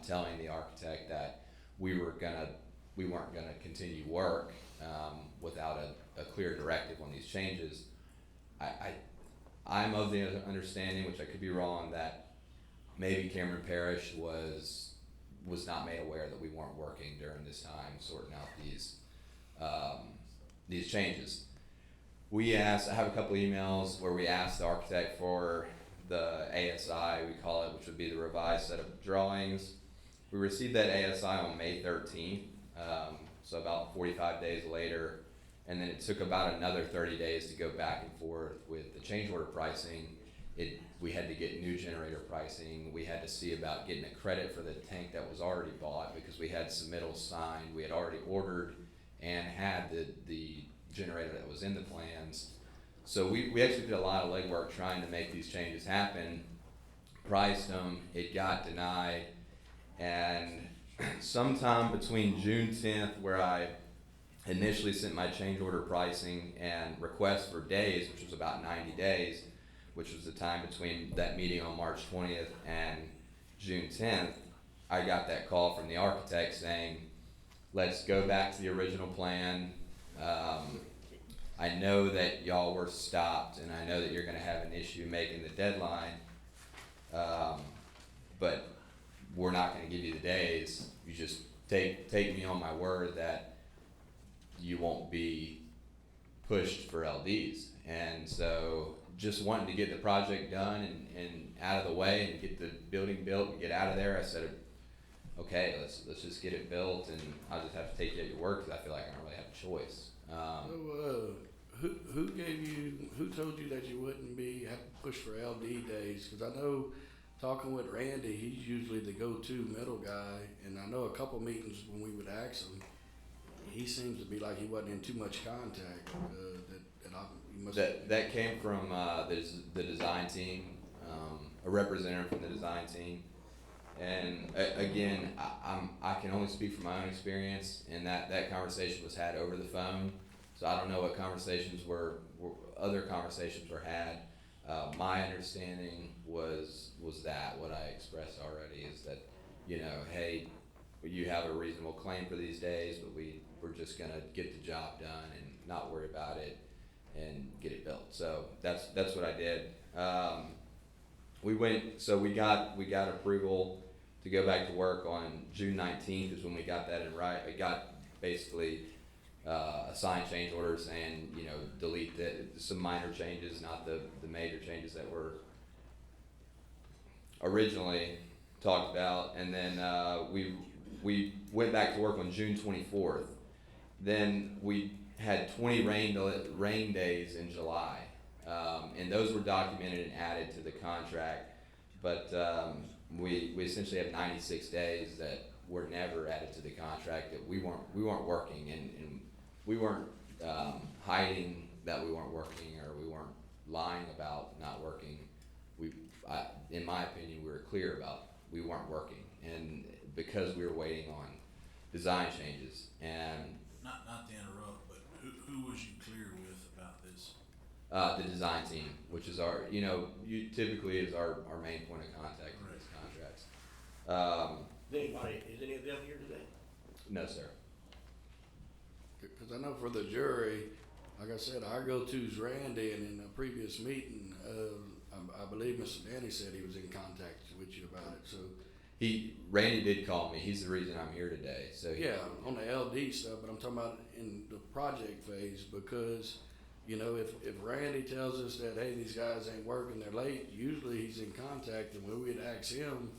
telling the architect that we weren't gonna continue work without a clear directive on these changes. I'm of the understanding, which I could be wrong, that maybe Cameron Parish was not made aware that we weren't working during this time sorting out these changes. I have a couple emails where we asked the architect for the ASI, we call it, which would be the revised set of drawings. We received that ASI on May 13th, so about 45 days later, and then it took about another 30 days to go back and forth with the change order pricing. We had to get new generator pricing. We had to see about getting a credit for the tank that was already bought, because we had submittals signed. We had already ordered and had the generator that was in the plans. So we actually did a lot of legwork trying to make these changes happen, priced them, it got denied, and sometime between June 10th, where I initially sent my change order pricing and request for days, which was about 90 days, which was the time between that meeting on March 20th and June 10th, I got that call from the architect saying, let's go back to the original plan. I know that y'all were stopped, and I know that you're gonna have an issue making the deadline, but we're not gonna give you the days. You just take me on my word that you won't be pushed for LDs. And so just wanting to get the project done and out of the way and get the building built and get out of there, I said, okay, let's just get it built, and I'll just have to take you at your word, because I feel like I don't really have a choice. Who told you that you wouldn't have to push for LD days? Because I know, talking with Randy, he's usually the go-to middle guy, and I know a couple meetings when we would ask him, he seems to be like he wasn't in too much contact. That came from the design team, a representative from the design team. And again, I can only speak from my own experience, and that conversation was had over the phone. So I don't know what other conversations were had. My understanding was that what I expressed already is that, hey, you have a reasonable claim for these days, but we're just gonna get the job done and not worry about it and get it built. So that's what I did. We got approval to go back to work on June 19th is when we got that in right. I got basically assigned change orders and delete some minor changes, not the major changes that were originally talked about. And then we went back to work on June 24th. Then we had 20 rain days in July, and those were documented and added to the contract. But we essentially have 96 days that were never added to the contract, that we weren't working, and we weren't hiding that we weren't working, or we weren't lying about not working. In my opinion, we were clear about we weren't working, and because we were waiting on design changes. And Not to interrupt, but who was you clear with about this? the design team, which is our, you typically is our main point of contact in these contracts. Is any of them here today? No, sir. Because I know for the jury, like I said, our go-to's Randy, and in a previous meeting, I believe Mr. Danny said he was in contact with you about it, so. Randy did call me. He's the reason I'm here today. So Yeah, on the LD stuff, but I'm talking about in the project phase, because, if Randy tells us that, hey, these guys ain't working, they're late, usually he's in contact, and when we'd ask him,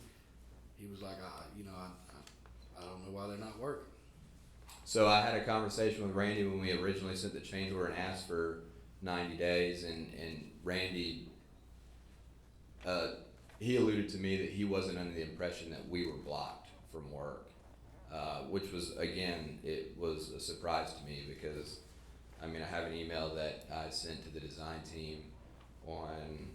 he was like, I don't know why they're not working. So I had a conversation with Randy when we originally sent the change order and asked for 90 days, and Randy, he alluded to me that he wasn't under the impression that we were blocked from work, which was, again, it was a surprise to me because, I have an email that I sent to the design team on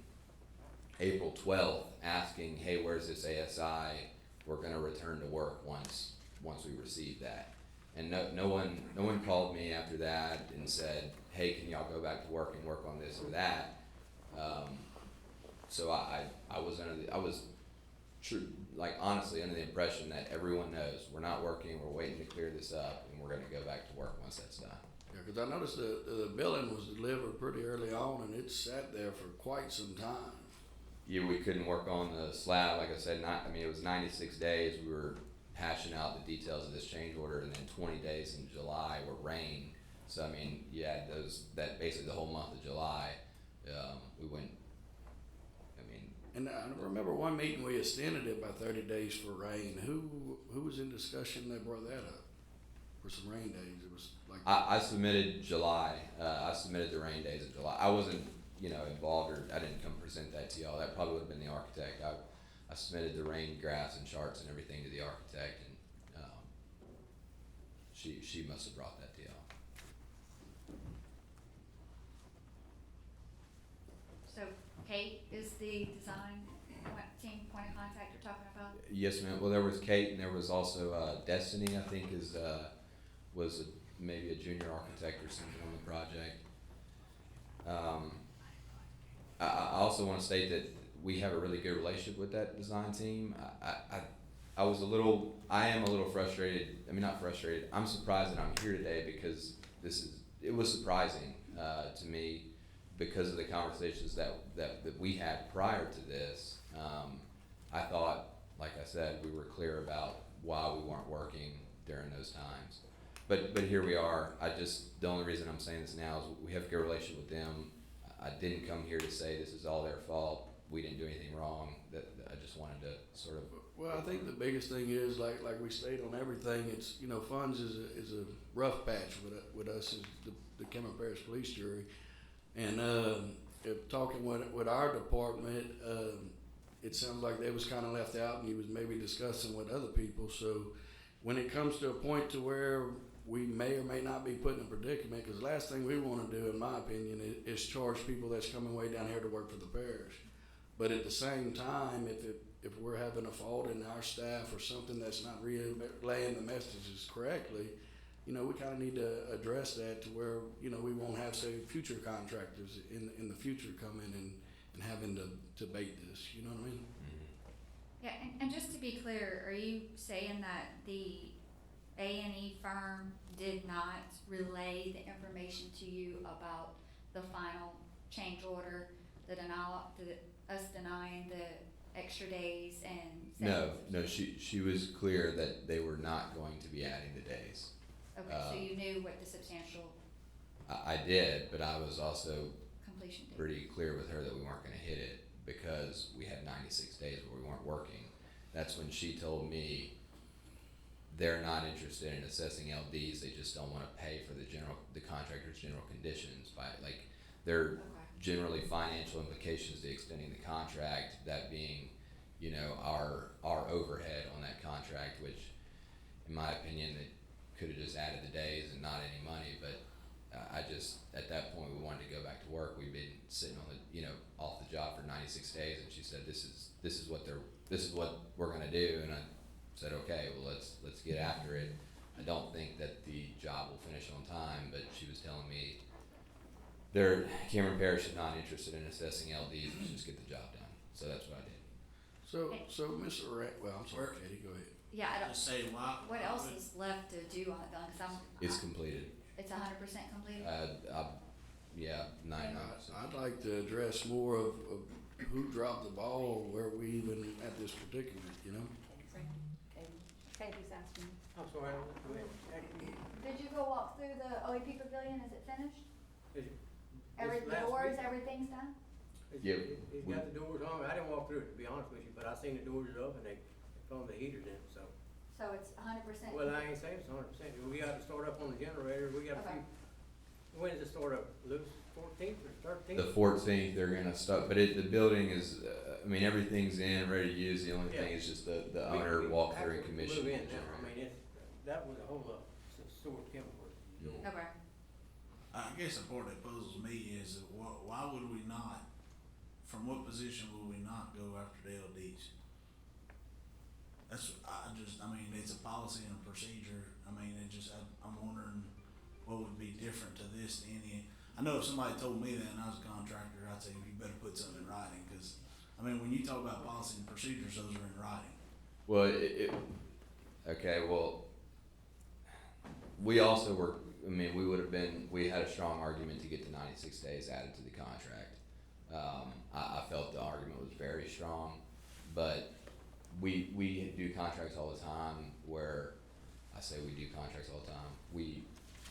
April 12th asking, hey, where's this ASI? We're gonna return to work once we receive that. And no one called me after that and said, hey, can y'all go back to work and work on this or that? So I was honestly under the impression that everyone knows we're not working, we're waiting to clear this up, and we're gonna go back to work once that's done. Yeah, because I noticed the billing was delivered pretty early on, and it sat there for quite some time. Yeah, we couldn't work on the slab, like I said, it was 96 days, we were hashing out the details of this change order, and then 20 days in July were rain. So that basically the whole month of July, we went, And I remember one meeting we extended it by 30 days for rain. Who was in discussion that brought that up? For some rain days, it was like. I submitted July, I submitted the rain days of July. I wasn't, involved, or I didn't come present that to y'all. That probably would have been the architect. I submitted the rain graphs and charts and everything to the architect, and she must have brought that to y'all. So Kate is the design team point of contact you're talking about? Yes, ma'am. Well, there was Kate, and there was also Destiny, I think, was maybe a junior architect or something on the project. I also want to state that we have a really good relationship with that design team. I am a little frustrated. Not frustrated. I'm surprised that I'm here today because it was surprising to me because of the conversations that we had prior to this. I thought, like I said, we were clear about why we weren't working during those times. But here we are. The only reason I'm saying this now is we have a good relationship with them. I didn't come here to say this is all their fault. We didn't do anything wrong. That I just wanted to sort of. Well, I think the biggest thing is like we state on everything. It's funds is a rough patch with us as the Cameron Parish Police Jury, and if talking with our department, it sounds like they was kind of left out, and he was maybe discussing with other people. So when it comes to a point to where we may or may not be put in a predicament, because the last thing we want to do, in my opinion, is charge people that's coming way down here to work for the parish. But at the same time, if we're having a fault in our staff or something that's not relaying the messages correctly, we kind of need to address that to where, we won't have, say, future contractors in the future come in and having to bait this, you know what I mean? Yeah, and just to be clear, are you saying that the A&E firm did not relay the information to you about the final change order, us denying the extra days and? No, she was clear that they were not going to be adding the days. Okay, so you knew what the substantial I did, but I was also completion date? pretty clear with her that we weren't gonna hit it because we had 96 days where we weren't working. That's when she told me they're not interested in assessing LDs, they just don't wanna pay for the contractor's general conditions they're generally financial implications to extending the contract, that being, our overhead on that contract, which in my opinion, it could have just added the days and not any money, but at that point, we wanted to go back to work. We've been sitting on off the job for 96 days, and she said, this is what we're gonna do, and I said, okay, well, let's get after it. I don't think that the job will finish on time, but she was telling me Cameron Parish is not interested in assessing LDs, let's just get the job done. So that's what I did. So Mr. Well, I'm sorry, Katie, go ahead. Yeah, I don't, Just say why. what else is left to do on it, cause It's completed. it's 100% completed? Yeah, 99%. I'd like to address more of who dropped the ball, where we even at this predicament, you know? Katie's asking. I'm sorry, go ahead. Did you go walk through the OEP pavilion? Is it finished? It's last doors, week. everyth's done? Yeah, He's got the doors on, I didn't walk through it, to be honest with you, but I seen the doors are up and they found the heaters in, so. So it's 100%? Well, I ain't saying it's 100%, we got to start up on the generator, we got a Okay. few, when does it start up, Louis, 14th or 13th? the 14th they're gonna start, but the building is, I mean, everything's in, ready to use. The only thing Yeah. is just the We- owner we walk through and actually commission. Move in the now, I generator. mean, that was a whole lot, sort of chemical. Okay. I guess the part that puzzles me is that why would we not, from what position would we not go after the LDs? I mean, it's a policy and a procedure, I'm wondering what would be different to this than any, I know if somebody told me that and I was a contractor, I'd say you better put something in writing, cause, I mean, when you talk about policy and procedures, those are in writing. Well, okay, well, we also were, I mean, we had a strong argument to get the 96 days added to the contract. I felt the argument was very strong, but we do contracts all the time where, I say we do contracts all the time,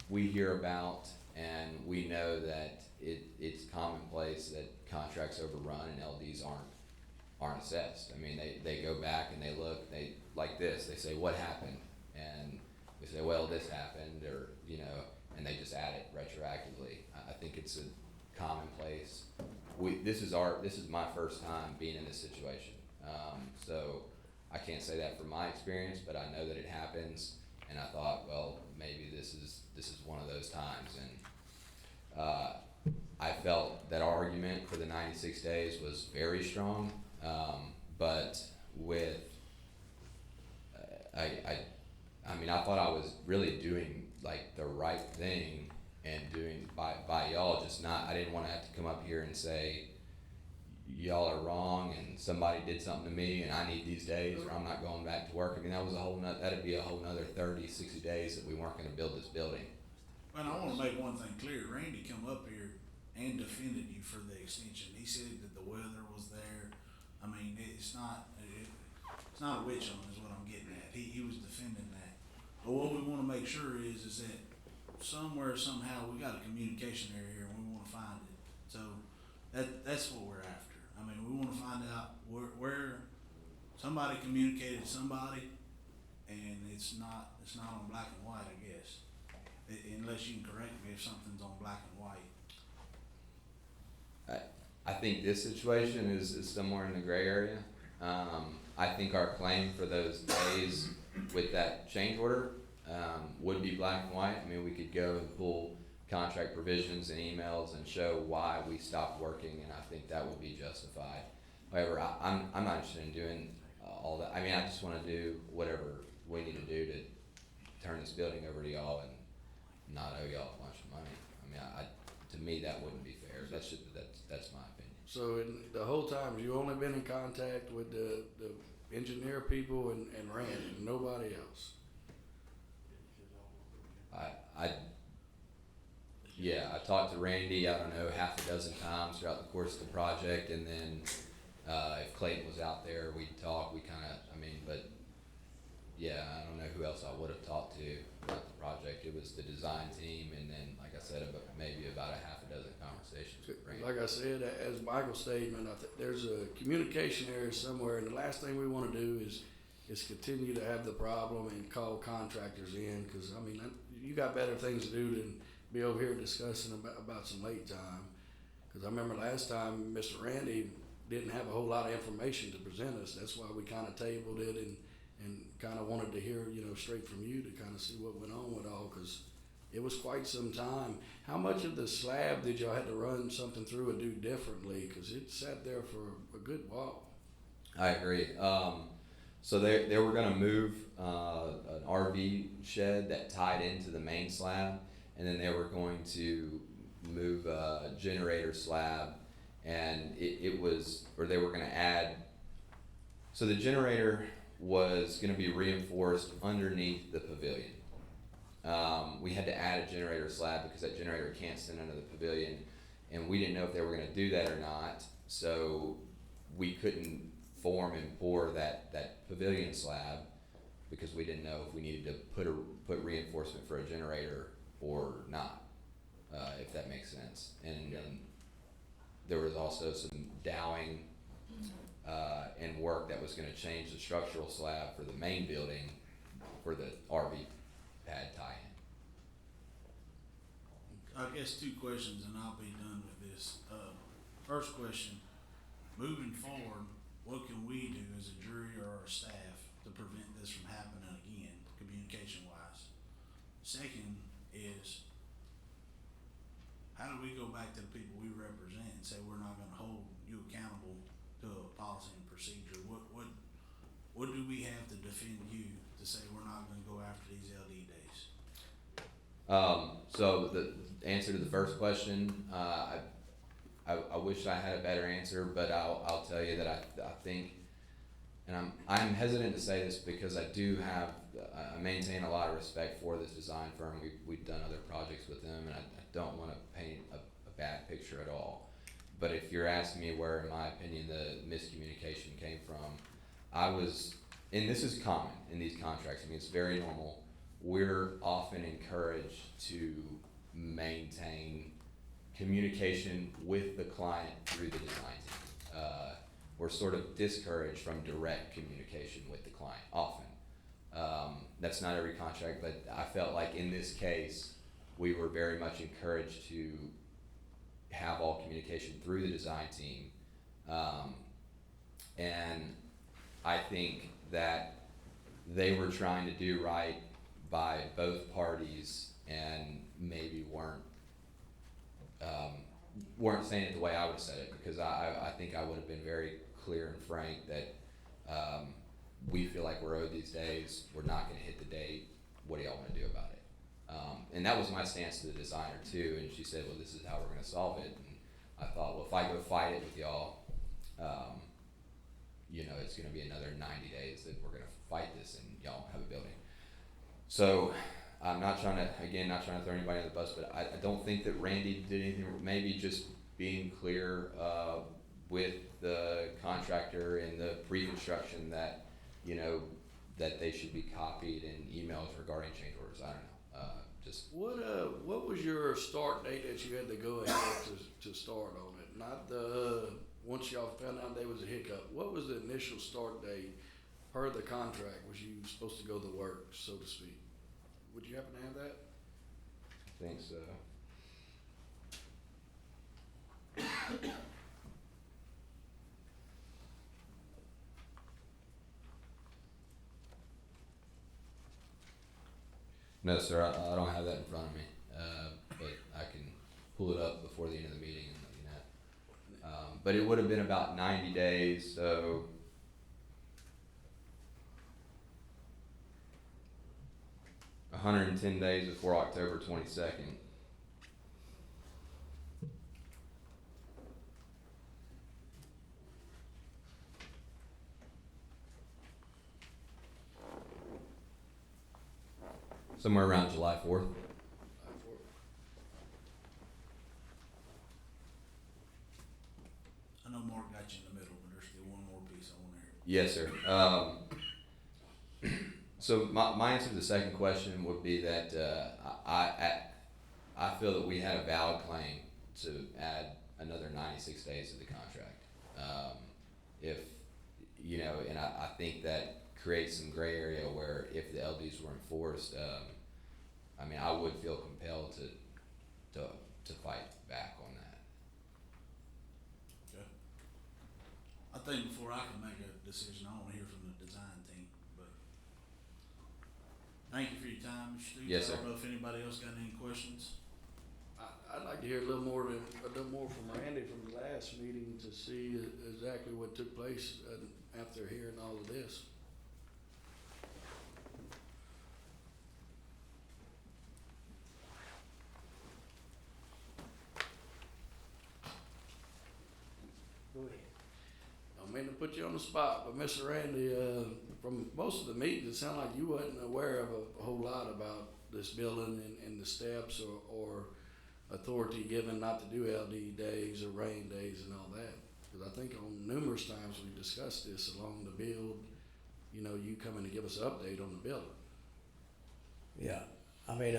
we hear about and we know that it's commonplace that contracts overrun and LDs aren't assessed. I mean, they go back and they look, like this, they say, what happened? And we say, well, this happened, or, you know, and they just add it retroactively. I think it's a commonplace. This is my first time being in this situation. So I can't say that from my experience, but I know that it happens, and I thought, well, maybe this is one of those times, and I felt that our argument for the 96 days was very strong, but with, I mean, I thought I was really doing like the right thing and doing by y'all, just not, I didn't want to have to come up here and say, y'all are wrong and somebody did something to me and I need these days or I'm not going back to work. I mean, that'd be a whole nother 30, 60 days that we weren't gonna build this building. But I wanna make one thing clear, Randy come up here and defended you for the extension, he said that the weather was there, I mean, it's not a witch hunt is what I'm getting at, he was defending that. But what we wanna make sure is that somewhere, somehow, we got a communication area here and we wanna find it, so that's what we're after. I mean, we wanna find out where somebody communicated to somebody, and it's not on black and white, I guess. Unless you can correct me if something's on black and white. I think this situation is somewhere in the gray area. I think our claim for those days with that change order, would be black and white. I mean, we could go and pull contract provisions and emails and show why we stopped working, and I think that would be justified. However, I'm not interested in doing all that. I mean, I just want to do whatever we need to do to turn this building over to y'all and not owe y'all a bunch of money. I mean, to me, that wouldn't be fair. That's my opinion. So in the whole time, you only been in contact with the engineer people and Randy, nobody else? I talked to Randy, I don't know, half a dozen times throughout the course of the project, and then, if Clayton was out there, we'd talk, but yeah, I don't know who else I would have talked to about the project. It was the design team, and then, like I said, maybe about a half a dozen conversations with Randy. Like I said, as Michael's statement, I think there's a communication area somewhere, and the last thing we wanna do is continue to have the problem and call contractors in, cause I mean, you got better things to do than be over here discussing about some late time. Cause I remember last time Mr. Randy didn't have a whole lot of information to present us. That's why we kinda tabled it and kinda wanted to hear, straight from you to kinda see what went on with all, cause it was quite some time. How much of the slab did y'all have to run something through and do differently? Cause it sat there for a good while. I agree. So they were gonna move, an RV shed that tied into the main slab, and then they were going to move a generator slab, and it was, or they were gonna add, so the generator was gonna be reinforced underneath the pavilion. We had to add a generator slab because that generator can't stand under the pavilion, and we didn't know if they were gonna do that or not, so we couldn't form and pour that pavilion slab because we didn't know if we needed to put reinforcement for a generator or not, if that makes sense. And there was also some dowing and work that was gonna change the structural slab for the main building for the RV pad tie-in. I guess two questions and I'll be done with this. First question, moving forward, what can we do as a jury or our staff to prevent this from happening again, communication wise? Second is, how do we go back to the people we represent and say we're not gonna hold you accountable to a policy and procedure? What do we have to defend you to say we're not gonna go after these LD days? So the answer to the first question, I wish I had a better answer, but I'll tell you that I think, and I'm hesitant to say this because I maintain a lot of respect for this design firm. We've done other projects with them, and I don't want to paint a bad picture at all. But if you're asking me where, in my opinion, the miscommunication came from, and this is common in these contracts. I mean, it's very normal. We're often encouraged to maintain communication with the client through the design team. We're sort of discouraged from direct communication with the client often. That's not every contract, but I felt like in this case, we were very much encouraged to have all communication through the design team. And I think that they were trying to do right by both parties and maybe weren't saying it the way I would have said it, because I think I would have been very clear and frank that we feel like we're owed these days, we're not gonna hit the date, what do y'all wanna do about it? And that was my stance to the designer too, and she said, well, this is how we're gonna solve it. And I thought, well, if I go fight it with y'all, it's gonna be another 90 days that we're gonna fight this and y'all have a building. So I'm not trying to throw anybody on the bus, but I don't think that Randy did anything, maybe just being clear with the contractor in the pre-construction that, that they should be copied in emails regarding change orders. I don't know. What was your start date that you had to go ahead to start on it? Not once y'all found out there was a hiccup. What was the initial start date per the contract? Was you supposed to go to work, so to speak? Would you happen to have that? I think so. No, sir, I don't have that in front of me, but I can pull it up before the end of the meeting and let you know. But it would have been about 90 days, so 110 days before October 22nd. Somewhere around July 4th. I know Mark got you in the middle, but there's still one more piece I want to hear. Yes, sir. So my answer to the second question would be that I feel that we had a valid claim to add another 96 days to the contract. And I think that creates some gray area where if the LDs were enforced, I would feel compelled to fight back on that. Okay. I think before I can make a decision, I want to hear from the design team, but thank you for your time, Mr. Stoops. Yes, sir. I don't know if anybody else got any questions. I'd like to hear a little more from Randy from the last meeting to see exactly what took place after hearing all of this. I mean to put you on the spot, but Mr. Randy, from most of the meetings, it sounded like you wasn't aware of a whole lot about this building and the steps or authority given not to do LD days or rain days and all that. Because I think on numerous times we discussed this along the build, you know, you coming to give us an update on the building. Yeah, I mean,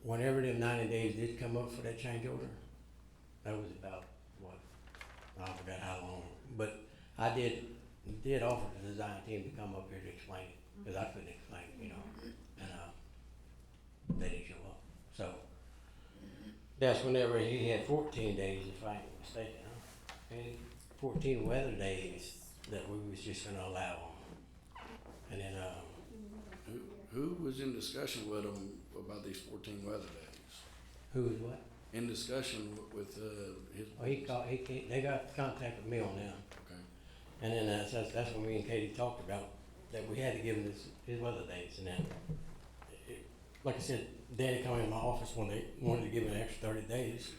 whenever them 90 days did come up for that change order, that was about, what, I forgot how long, but I did offer the design team to come up here to explain it, because I couldn't explain it, you know, and, they didn't show up, so. That's whenever he had 14 days, if I ain't mistaken, huh? And 14 weather days that we was just gonna allow them. And then, Who was in discussion with them about these 14 weather days? who was what? In discussion with his. Oh, they got contact with me on them. Okay. And then that's when me and Katie talked about that we had to give him his weather dates. And then, like I said, Danny come in my office when they wanted to give him an extra 30 days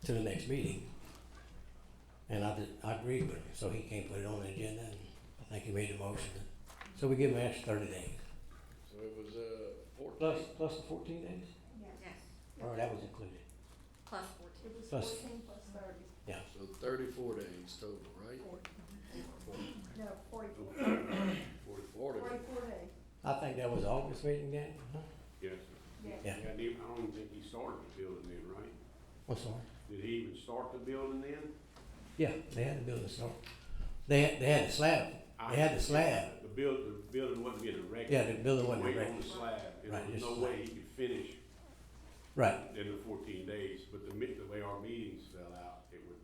to the next meeting. And I agreed with him, so he can't put it on the agenda, and I think he made the motion. So we give him an extra 30 days. So it was 14. Plus the 14 days? Yes. Or that was included? Plus 14. It was Plus- 14 plus 30. Yeah. So 34 days total, right? No, 44. 44 days. I think that was August meeting, Danny, huh? Yes. Yes. Yeah. I don't even think he started the building then, right? I'm sorry. Did he even start the building then? Yeah, they had the building start. They had the slab. They had the slab. The building wasn't being erected. Yeah, the building wasn't Waiting erected. on the slab, and Right, there was just no slab. way he could finish Right. in the 14 days, but the way our meetings fell out, it would,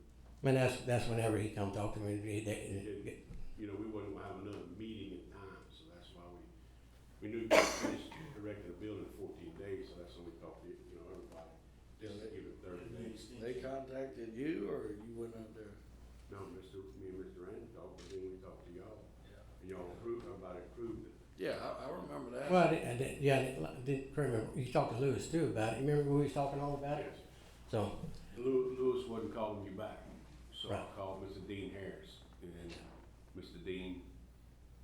I mean, that's whenever he come talk to me, you know, we wasn't gonna have another meeting in time, so that's why we knew we could finish erecting a building in 14 days, so that's when we talked to, you know, everybody, just give it 30 days. They contacted you or you went out there? No, me and Mr. Randy talked, but then we talked to y'all, and y'all approved, everybody approved it. Yeah, I remember that. well, I didn't remember. You talked to Lewis too about it. You remember we was talking all about it? Yes. So, Lewis wasn't calling you back, so I Right. called Mr. Dean Harris, and then Mr. Dean,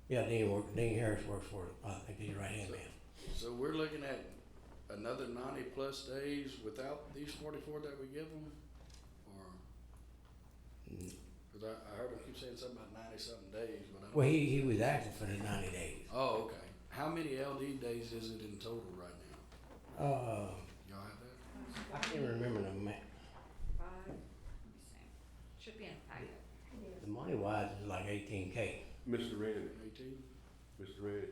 yeah, Dean Harris works for, I think he's right hand man. So we're looking at another 90 plus days without these 44 that we give them? Or, cause I heard him keep saying something about 90 something days, but I don't. Well, he was asking for the 90 days. Oh, okay. How many LD days is it in total right now? Y'all have that? I can't remember the 5. Let me see. Should be in the packet. the money wise is like 18K. Mr. Randy, 18? Mr. Randy,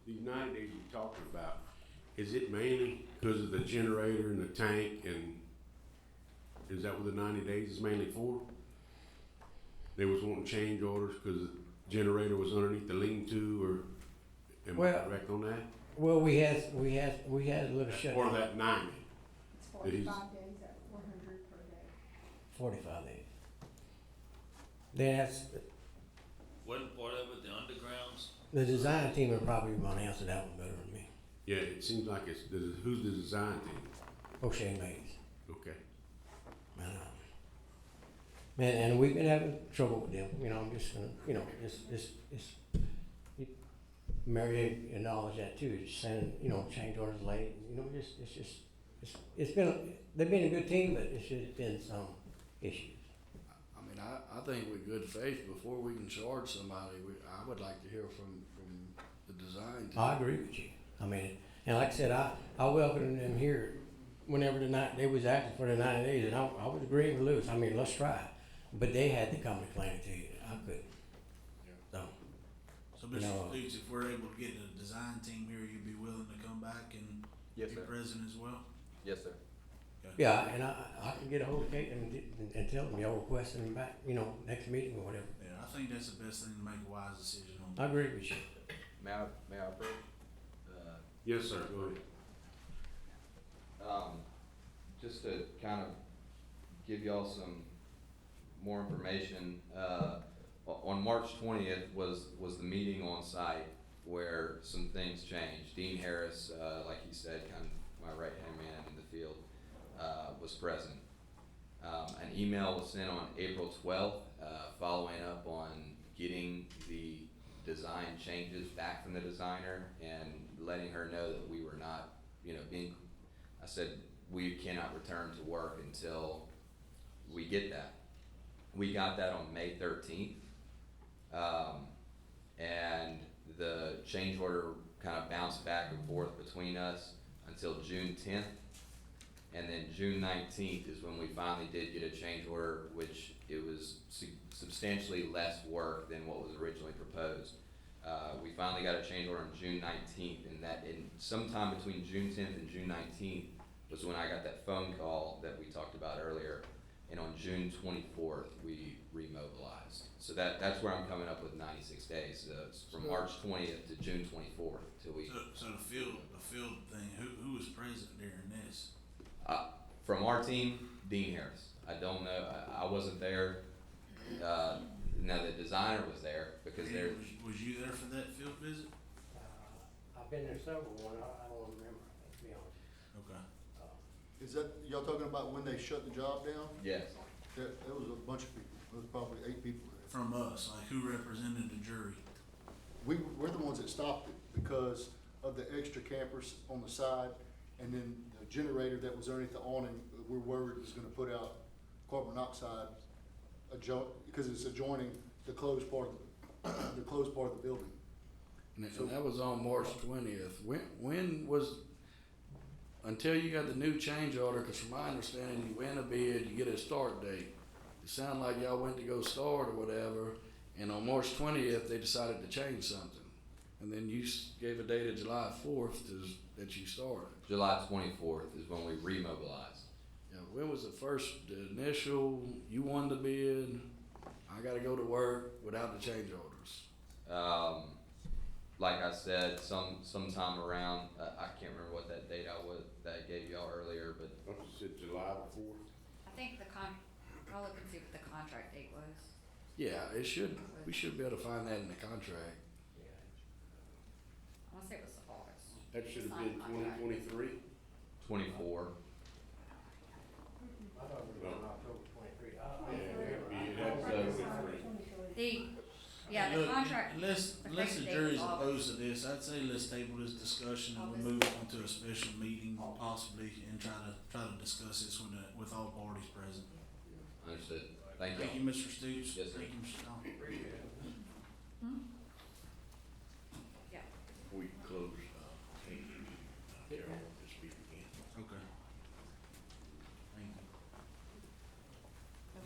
these 90 days you're talking about, is it mainly because of the generator and the tank, and is that what the 90 days is mainly for? They was wanting change orders because the generator was underneath the lean-to, or am I Well- correct on that? Well, we had a little Or shutdown. that 90? It's That he's- 45 days at 100 per day. 45 days. Then that's, Wasn't part of it the undergrounds? the design team would probably want to answer that one better than me. Yeah, it seems like who's the design team? O'Shea Mays. Okay. And we've been having trouble with them, you know, I'm just gonna, you know, Mary acknowledged that too, just saying, you know, change orders late, you know, they've been a good team, but it's just been some issues. I mean, I think with good faith, before we can charge somebody, I would like to hear from the design team. I agree with you, I mean, and like I said, I welcome them here whenever they was asking for the 90 days, and I was agreeing with Lewis, I mean, let's try it. But they had to come and explain it to you, I couldn't. So, You Mr. know, Stutes, if we're able to get a design team here, you'd be willing to come back and Yes, be sir. present as well? Yes, sir. Yeah, and I can get a hold of Kate and tell them y'all requesting them back, you know, next meeting or whatever. Yeah, I think that's the best thing to make a wise decision on. I agree with you. May I approach? Yes, sir, go ahead. Just to kind of give y'all some more information, on March 20th was the meeting on site where some things changed. Dean Harris, like he said, kind of my right-hand man in the field, was present. And email was sent on April 12th, following up on getting the design changes back from the designer and letting her know that we were not, I said, we cannot return to work until we get that. We got that on May 13th. And the change order kind of bounced back and forth between us until June 10th. And then June 19th is when we finally did get a change order, which it was substantially less work than what was originally proposed. We finally got a change order on June 19th, and sometime between June 10th and June 19th was when I got that phone call that we talked about earlier. And on June 24th, we remobilized. So that's where I'm coming up with 96 days. It's from March 20th to June 24th till we. So the field thing, who was present during this? From our team, Dean Harris. I don't know. I wasn't there. Now the designer was there because Was you there for that field visit? I've been there several, I don't remember, to be honest. Okay. Is that, y'all talking about when they shut the job down? Yes. There was a bunch of people, there was probably 8 people there. From us, like who represented the jury? We're the ones that stopped it because of the extra campers on the side, and then the generator that was underneath the awning, we're worried was gonna put out carbon monoxide because it's adjoining the closed part of the building. And that was on March 20th. When was, until you got the new change order, because from my understanding, you win a bid, you get a start date. It sounded like y'all went to go start or whatever, and on March 20th, they decided to change something. And then you gave a date of July 4th that you started. July 24th is when we remobilized. Yeah, when was the initial, you won the bid, I gotta go to work without the change orders? Like I said, sometime around, I can't remember what that date that I gave y'all earlier, but. I said July before. I think I'll look and see what the contract date was. Yeah, we should be able to find that in the contract. I wanna say it was August. That should have been Signed contract. 2023. 24. I thought it was on October 23. The contract. Unless the effective date jury's was August. opposed to this, I'd say let's table this discussion and we'll move on to a special meeting possibly and try to discuss this with all parties present. Understood. Thank you. Thank you, Mr. Stoops. Yes, sir. Thank you, Mr. Stone. Yeah. We close, Carol wants to speak again. Okay. Thank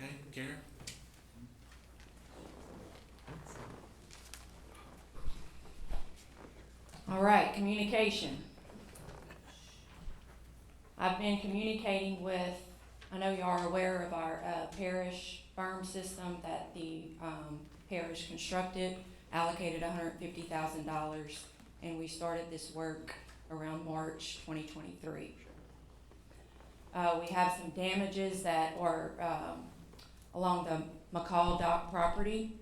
you. Okay, Karen? All right, communication. I've been communicating with, I know you are aware of our parish farm system that the parish constructed, allocated $150,000, and we started this work around March 2023. We have some damages that are along the McCall Dock property.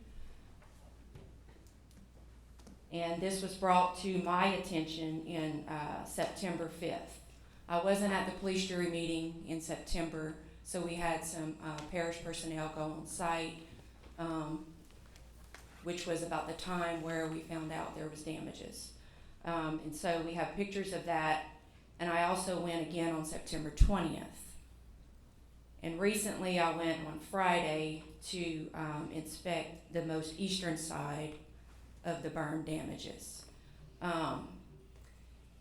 And this was brought to my attention in September 5th. I wasn't at the police jury meeting in September, so we had some parish personnel go on site, which was about the time where we found out there was damages. And so we have pictures of that, and I also went again on September 20th. And recently I went on Friday to inspect the most eastern side of the burn damages.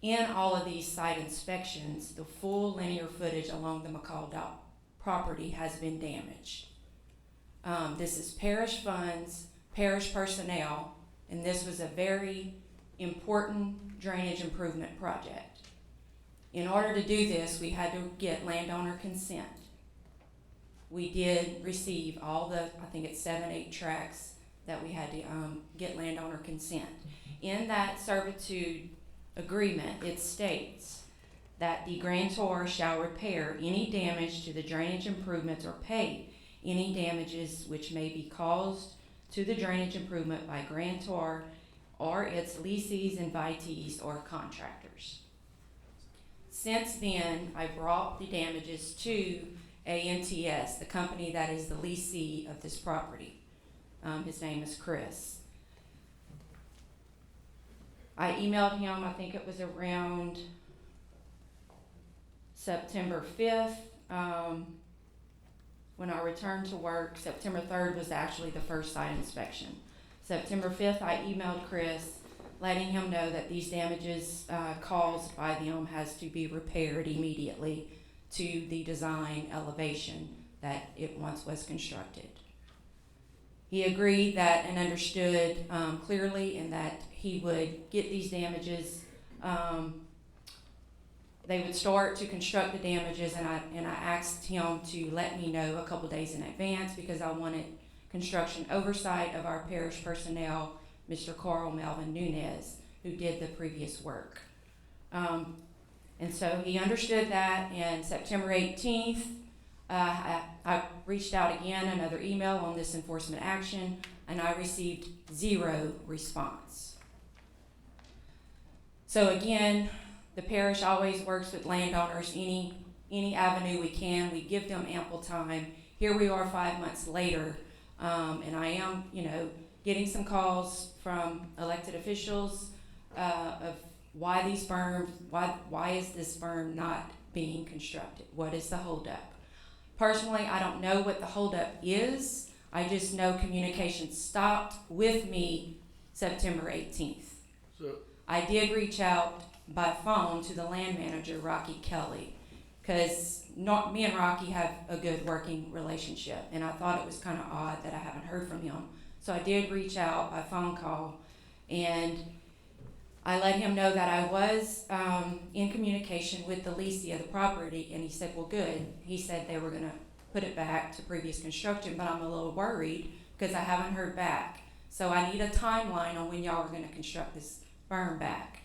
In all of these site inspections, the full linear footage along the McCall Dock property has been damaged. This is parish funds, parish personnel, and this was a very important drainage improvement project. In order to do this, we had to get landowner consent. We did receive all the, I think it's 7, 8 tracts that we had to get landowner consent. In that servitude agreement, it states that the grantor shall repair any damage to the drainage improvements or pay any damages which may be caused to the drainage improvement by grantor or its lessees, invitees, or contractors. Since then, I brought the damages to ANTS, the company that is the leasee of this property. His name is Chris. I emailed him, I think it was around September 5th. When I returned to work, September 3rd was actually the first site inspection. September 5th, I emailed Chris, letting him know that these damages caused by them has to be repaired immediately to the design elevation that it once was constructed. He agreed that and understood clearly, and that he would get these damages. They would start to construct the damages, and I asked him to let me know a couple days in advance because I wanted construction oversight of our parish personnel, Mr. Carl Melvin Nunez, who did the previous work. And so he understood that, and September 18th, I reached out again, another email on this enforcement action, and I received 0 response. So again, the parish always works with landowners, any avenue we can. We give them ample time. Here we are 5 months later, and I am, getting some calls from elected officials of why these berms, why is this berm not being constructed? What is the holdup? Personally, I don't know what the holdup is. I just know communication stopped with me September 18th. So, I did reach out by phone to the land manager, Rocky Kelly, because me and Rocky have a good working relationship, and I thought it was kind of odd that I haven't heard from him. So I did reach out by phone call, and I let him know that I was in communication with the leasee of the property, and he said, well, good. He said they were going to put it back to previous construction, but I'm a little worried because I haven't heard back. So I need a timeline on when y'all are going to construct this berm back.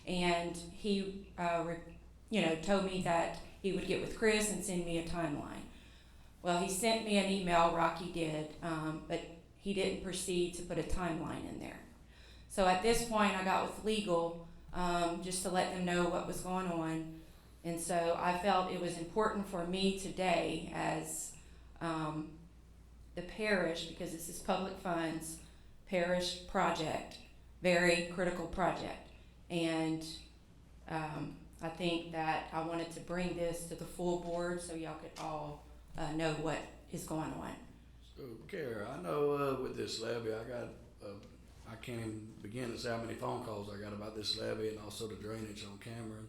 And he, told me that he would get with Chris and send me a timeline. Well, he sent me an email, Rocky did, but he didn't proceed to put a timeline in there. So at this point, I got with legal just to let them know what was going on. And so I felt it was important for me today as the parish, because this is public funds, parish project, very critical project. And I think that I wanted to bring this to the full board so y'all could all know what is going on. So, Kara, I know with this levy, I can't even begin to say how many phone calls I got about this levy and also the drainage on Cameron.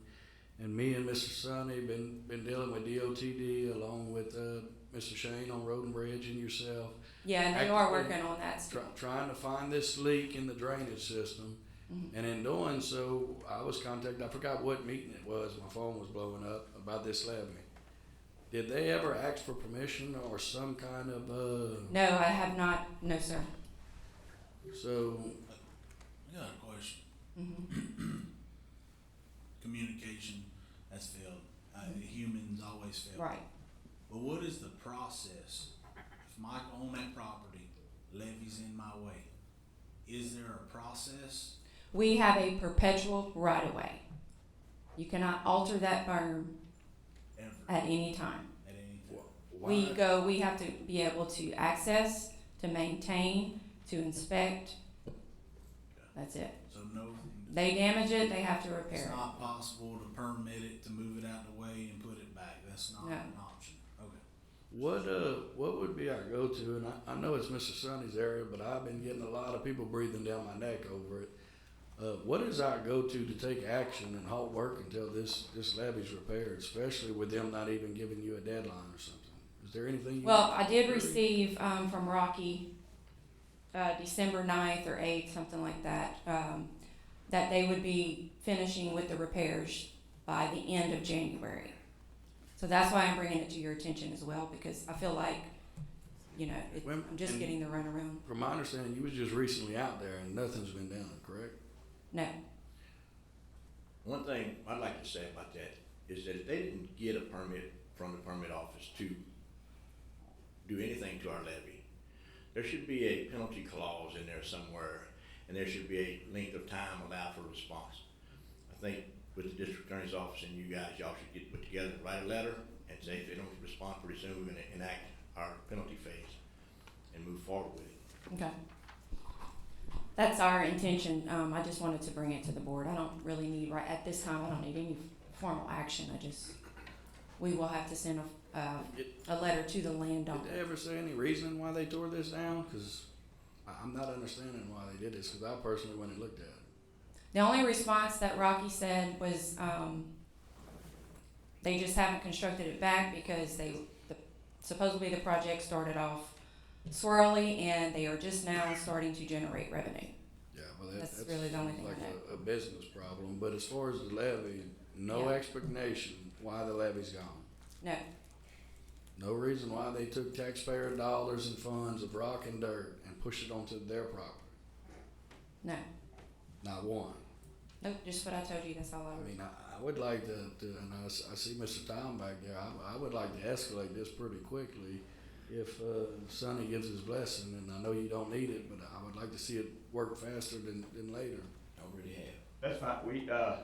And me and Mr. Sonny been dealing with DOTD along with Mr. Shane on Road and Bridge and yourself. Yeah, and they are working on that still. Trying to find this leak in the drainage system. Mm-hmm. And in doing so, I was contacted, I forgot what meeting it was, my phone was blowing up about this levy. Did they ever ask for permission or some kind of No, I have not, no sir. So, I got a question. Mm-hmm. Communication has failed. Humans always fail. Right. But what is the process? If Mike owned that property, levee's in my way, is there a process? We have a perpetual right of way. You cannot alter that berm Ever? at any time. At any time? We have to be able to access, to maintain, to inspect. That's it. So no. They damage it, they have to repair It's it. not possible to permit it, to move it out of the way and put it back. That's not No. an option. Okay. what would be our go-to? And I know it's Mr. Sonny's area, but I've been getting a lot of people breathing down my neck over it. What is our go-to to take action and halt work until this levee's repaired, especially with them not even giving you a deadline or something? Is there anything? Well, I did receive from Rocky December 9th or 8th, something like that, that they would be finishing with the repairs by the end of January. So that's why I'm bringing it to your attention as well, because I feel like, I'm just getting the runaround. From my understanding, you was just recently out there and nothing's been done, correct? No. One thing I'd like to say about that is that if they didn't get a permit from the permit office to do anything to our levee, there should be a penalty clause in there somewhere, and there should be a length of time allowed for response. I think with the district attorney's office and you guys, y'all should get put together, write a letter and say if they don't respond pretty soon, we're gonna enact our penalty phase and move forward with it. Okay. That's our intention. I just wanted to bring it to the board. I don't really need, right at this time, I don't need any formal action. We will have to send a letter to the landowner. Did they ever say any reason why they tore this down? Cause I'm not understanding why they did this, cause I personally went and looked at it. The only response that Rocky said was, they just haven't constructed it back because supposedly the project started off swirly and they are just now starting to generate revenue. Yeah, well, That's really the only thing I like know. a business problem, but as far as the levy, no Yeah. explanation why the levy's gone. No, No reason why they took taxpayer dollars and funds of rock and dirt and pushed it onto their property. no, Not one. nope, just what I told you, that's all I I mean, I would like to and I see Mr. Tom back there, I would like to escalate this pretty quickly if, Sonny gives his blessing, and I know you don't need it, but I would like to see it work faster than later. Already have. That's fine,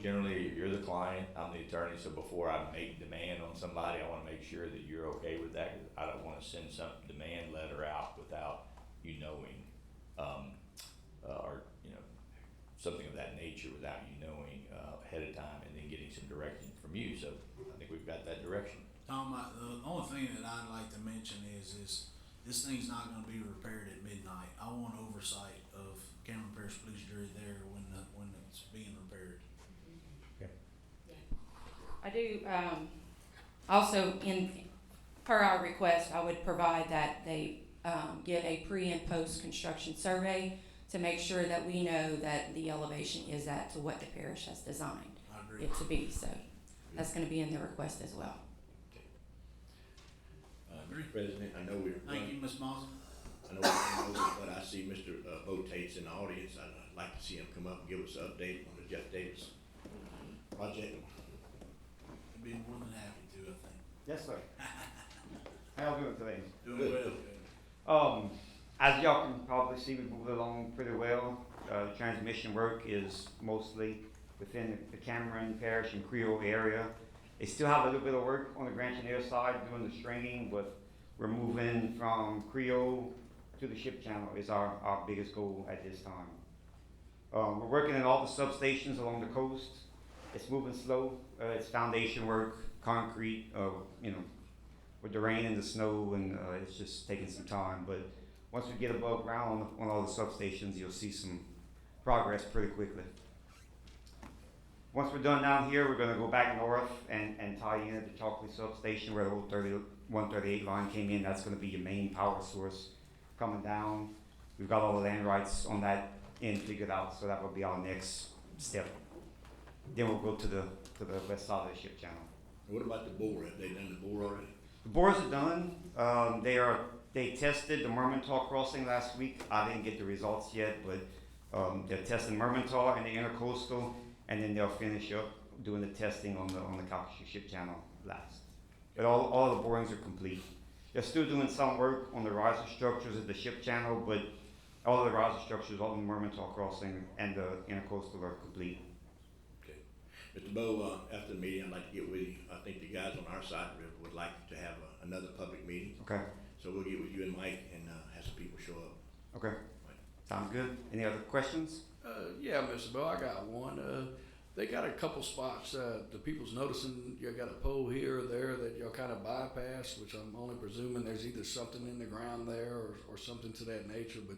generally, you're the client, I'm the attorney, so before I make demand on somebody, I wanna make sure that you're okay with that, 'cause I don't wanna send some demand letter out without you knowing, or, you know, something of that nature without you knowing, ahead of time, and then getting some direction from you, so I think we've got that direction. Tom, the only thing that I'd like to mention is this thing's not gonna be repaired at midnight. I want oversight of Cameron Parish Police Jury there when it's being repaired. I do, also per our request, I would provide that they, get a pre and post construction survey to make sure that we know that the elevation is to what the parish has designed I agree. it to be, so that's gonna be in the request as well. Agree. President, I know we're. Thank you, Ms. Mausam. I know we're running over, but I see Mr. Bo Tate's in the audience. I'd like to see him come up and give us an update on the Jeff Davis project. I'd be more than happy to, I think. Yes, sir. How y'all doing today? Doing well. As y'all can probably see, we moved along pretty well. The transmission work is mostly within the Cameron Parish and Creole area. They still have a little bit of work on the Grand Chenier side doing the stringing, but we're moving from Creole to the ship channel is our biggest goal at this time. We're working in all the substations along the coast. It's moving slow. It's foundation work, concrete, with the rain and the snow, and it's just taking some time. But once we get above ground on all the substations, you'll see some progress pretty quickly. Once we're done down here, we're gonna go back north and tie in at the Chalkley substation where the old 138 line came in. That's gonna be your main power source coming down. We've got all the land rights on that end figured out, so that will be our next step. Then we'll go to the west side of the ship channel. What about the bore? Have they done the bore already? The bores are done. They tested the Mermentau crossing last week. I didn't get the results yet, but they're testing Mermentau and the intercoastal, and then they'll finish up doing the testing on the Calcasieu ship channel last. But all the borings are complete. They're still doing some work on the riser structures of the ship channel, but all of the riser structures on the Mermentau crossing and the intercoastal are complete. Okay. Mr. Bo, after the meeting, I'd like to get with you. I think the guys on our side of the river would like to have another public meeting. Okay. So we'll get with you and Mike and have some people show up. Okay. Sounds good. Any other questions? Yeah, Mr. Bo, I got one. They got a couple spots, the people's noticing you got a pole here or there that y'all kind of bypass, which I'm only presuming there's either something in the ground there or something to that nature, but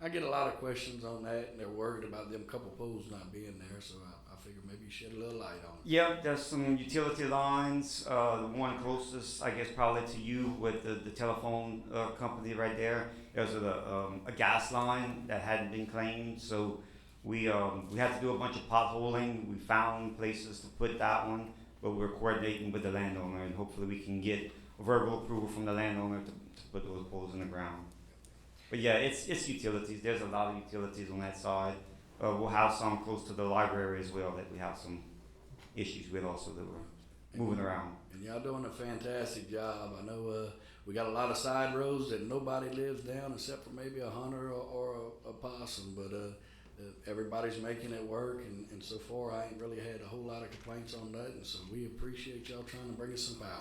I get a lot of questions on that, and they're worried about them couple poles not being there, so I figured maybe you shed a little light on it. Yeah, there's some utility lines. The one closest, I guess, probably to you with the telephone company right there. There's a gas line that hadn't been claimed, so we had to do a bunch of potholing. We found places to put that one, but we're coordinating with the landowner, and hopefully we can get verbal approval from the landowner to put those poles in the ground. But yeah, it's utilities. There's a lot of utilities on that side. We'll have some close to the library as well that we have some issues with also that we're moving around. And y'all doing a fantastic job. I know we got a lot of side roads that nobody lives down except for maybe a hunter or a possum, but everybody's making it work, and so far I ain't really had a whole lot of complaints on that, and so we appreciate y'all trying to bring us some power.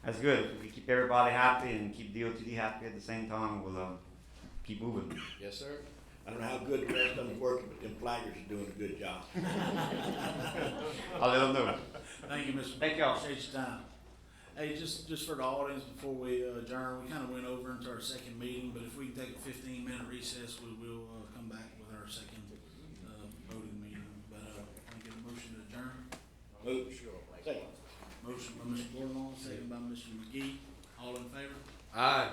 That's good. If we keep everybody happy and keep DOTD happy at the same time, we'll keep moving. Yes, sir. I don't know how good the rest of them are working, but them flaggers are doing a good job. I'll let them know. Thank you, Mr. Thank y'all. Appreciate your time. Hey, just for the audience, before we adjourn, we kind of went over into our second meeting, but if we can take a 15-minute recess, we will come back with our second voting meeting. But can I get a motion to adjourn? Move. Second. Motion by Mr. Bordalaw, second by Mr. McGee. All in favor? Aye.